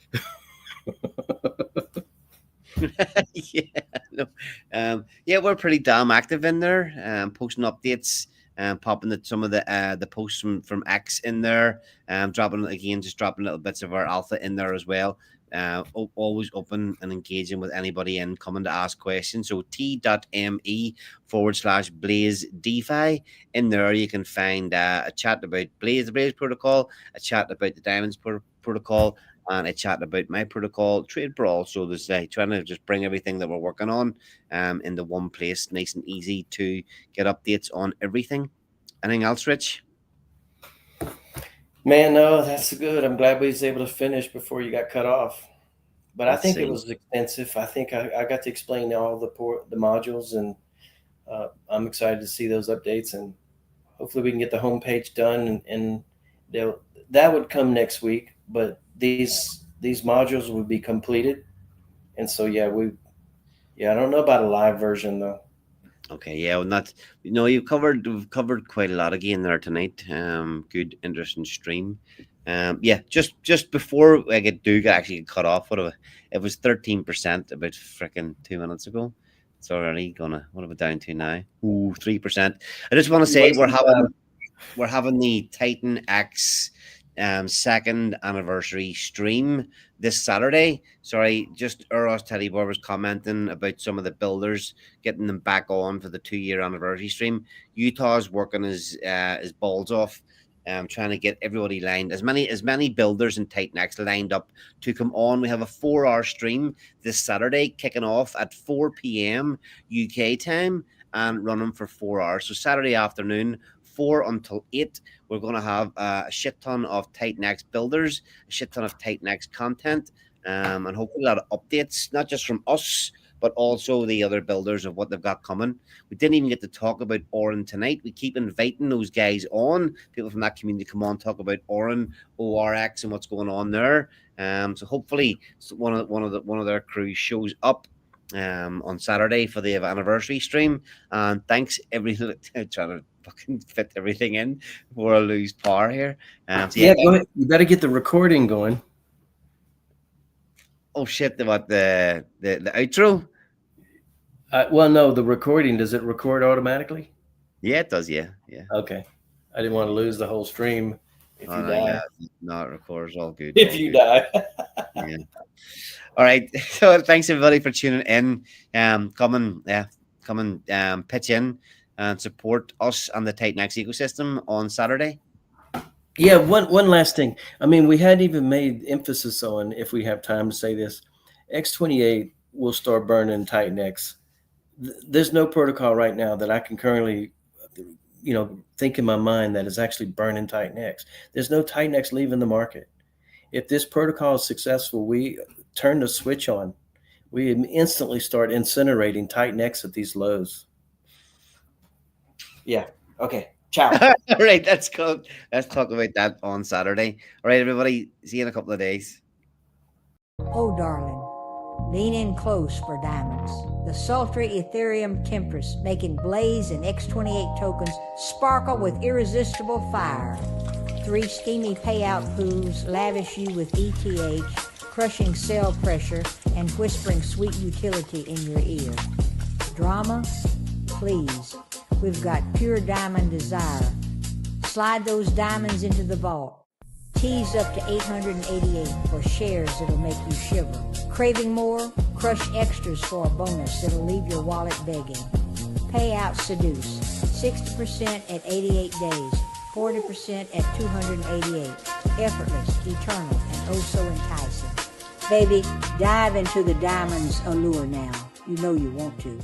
Yeah, no, yeah, we're pretty damn active in there, posting updates popping some of the posts from X in there, dropping again, just dropping little bits of our alpha in there as well. Always open and engaging with anybody in coming to ask questions. So t.me/Blaze DeFi. In there, you can find a chat about the Blaze protocol, a chat about the Diamonds protocol, and a chat about my protocol, Trade Brawl. So there's trying to just bring everything that we're working on into one place, nice and easy to get updates on everything. Anything else, Rich? Man, no, that's good. I'm glad we was able to finish before you got cut off. But I Let's think it see. was extensive. I think I got to explain all the modules, and I'm excited to see those updates. And hopefully, we can get the homepage done, and that would come next week. But these modules would be completed, and so I don't know about a live version though. Okay, yeah, well, not we've covered quite a lot again there tonight. Good, interesting stream. Yeah, just before I get cut off. It was 13% about freaking 2 minutes ago. It's already gonna. What are we down to now? Ooh, 3%. I just want to You say wasting time. we're having the TITANX second anniversary stream this Saturday. Sorry, just Eros Teddy Boy was commenting about some of the builders getting them back on for the 2 year anniversary stream. Utah's working his balls off. Trying to get everybody lined, as many builders and TITANX lined up to come on. We have a 4 hour stream this Saturday, kicking off at 4 p.m. UK time and running for 4 hours. So Saturday afternoon, 4 until 8, we're going to have a shit ton of TITANX builders, a shit ton of TITANX content, and hopefully a lot of updates, not just from us, but also the other builders of what they've got coming. We didn't even get to talk about Orin tonight. We keep inviting those guys on, people from that community come on, talk about Orin, ORX, and what's going on there. So hopefully one of their crew shows up on Saturday for the anniversary stream. And thanks everything. Trying to fucking fit everything in before I lose power here. So yeah, Yeah, go ahead. You got to get the recording going. oh shit, the outro. Well, no, the recording. Does it record automatically? Yeah, it does. Yeah. Okay. I didn't want to lose the whole stream if Oh you no, yeah, die. no, it records. All good, If all you good. die. Yeah. All right. So thanks everybody for tuning in. Come and pitch in and support us and the TITANX ecosystem on Saturday. Yeah, one last thing. I mean, we hadn't even made emphasis on, if we have time to say this, X28 will start burning TITANX. There's no protocol right now that I can currently, think in my mind that is actually burning TITANX. There's no TITANX leaving the market. If this protocol is successful, we turn the switch on. We instantly start incinerating TITANX at these lows. Yeah. Okay. Ciao. All right, that's cool. Let's talk about that on Saturday. All right, everybody. See you in a couple of days. Oh, darling, lean in close for diamonds. The sultry Ethereum temptress making Blaze and X28 tokens sparkle with irresistible fire. 3 steamy payout pools lavish you with ETH, crushing cell pressure and whispering sweet utility in your ear. Drama? Please. We've got pure diamond desire. Slide those diamonds into the vault. Tease up to 888 for shares that'll make you shiver. Craving more? Crush extras for a bonus that'll leave your wallet begging. Payout seduce. 60% at 88 days. 40% at 288. Effortless, eternal, and oh so enticing. Baby, dive into the diamond's allure now. You know you want to.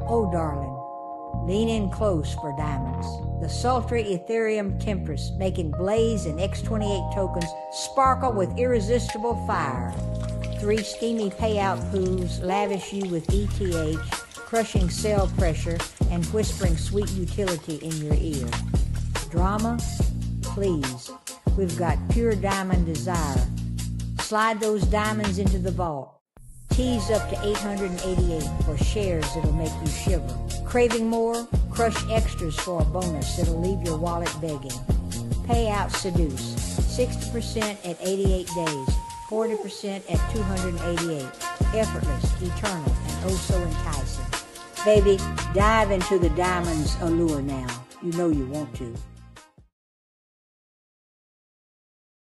Oh, darling, lean in close for diamonds. The sultry Ethereum Temptress making Blaze and X28 tokens sparkle with irresistible fire. 3 steamy payout pools lavish you with ETH, crushing cell pressure and whispering sweet utility in your ear. Drama? Please. We've got pure diamond desire. Slide those diamonds into the vault. Tease up to 888 for shares that'll make you shiver. Craving more? Crush extras for a bonus that'll leave your wallet begging. Payout seduce. 60% at 88 days. 40% at 288. Effortless, eternal, and oh so enticing. Baby, dive into the diamond's allure now. You know you want to.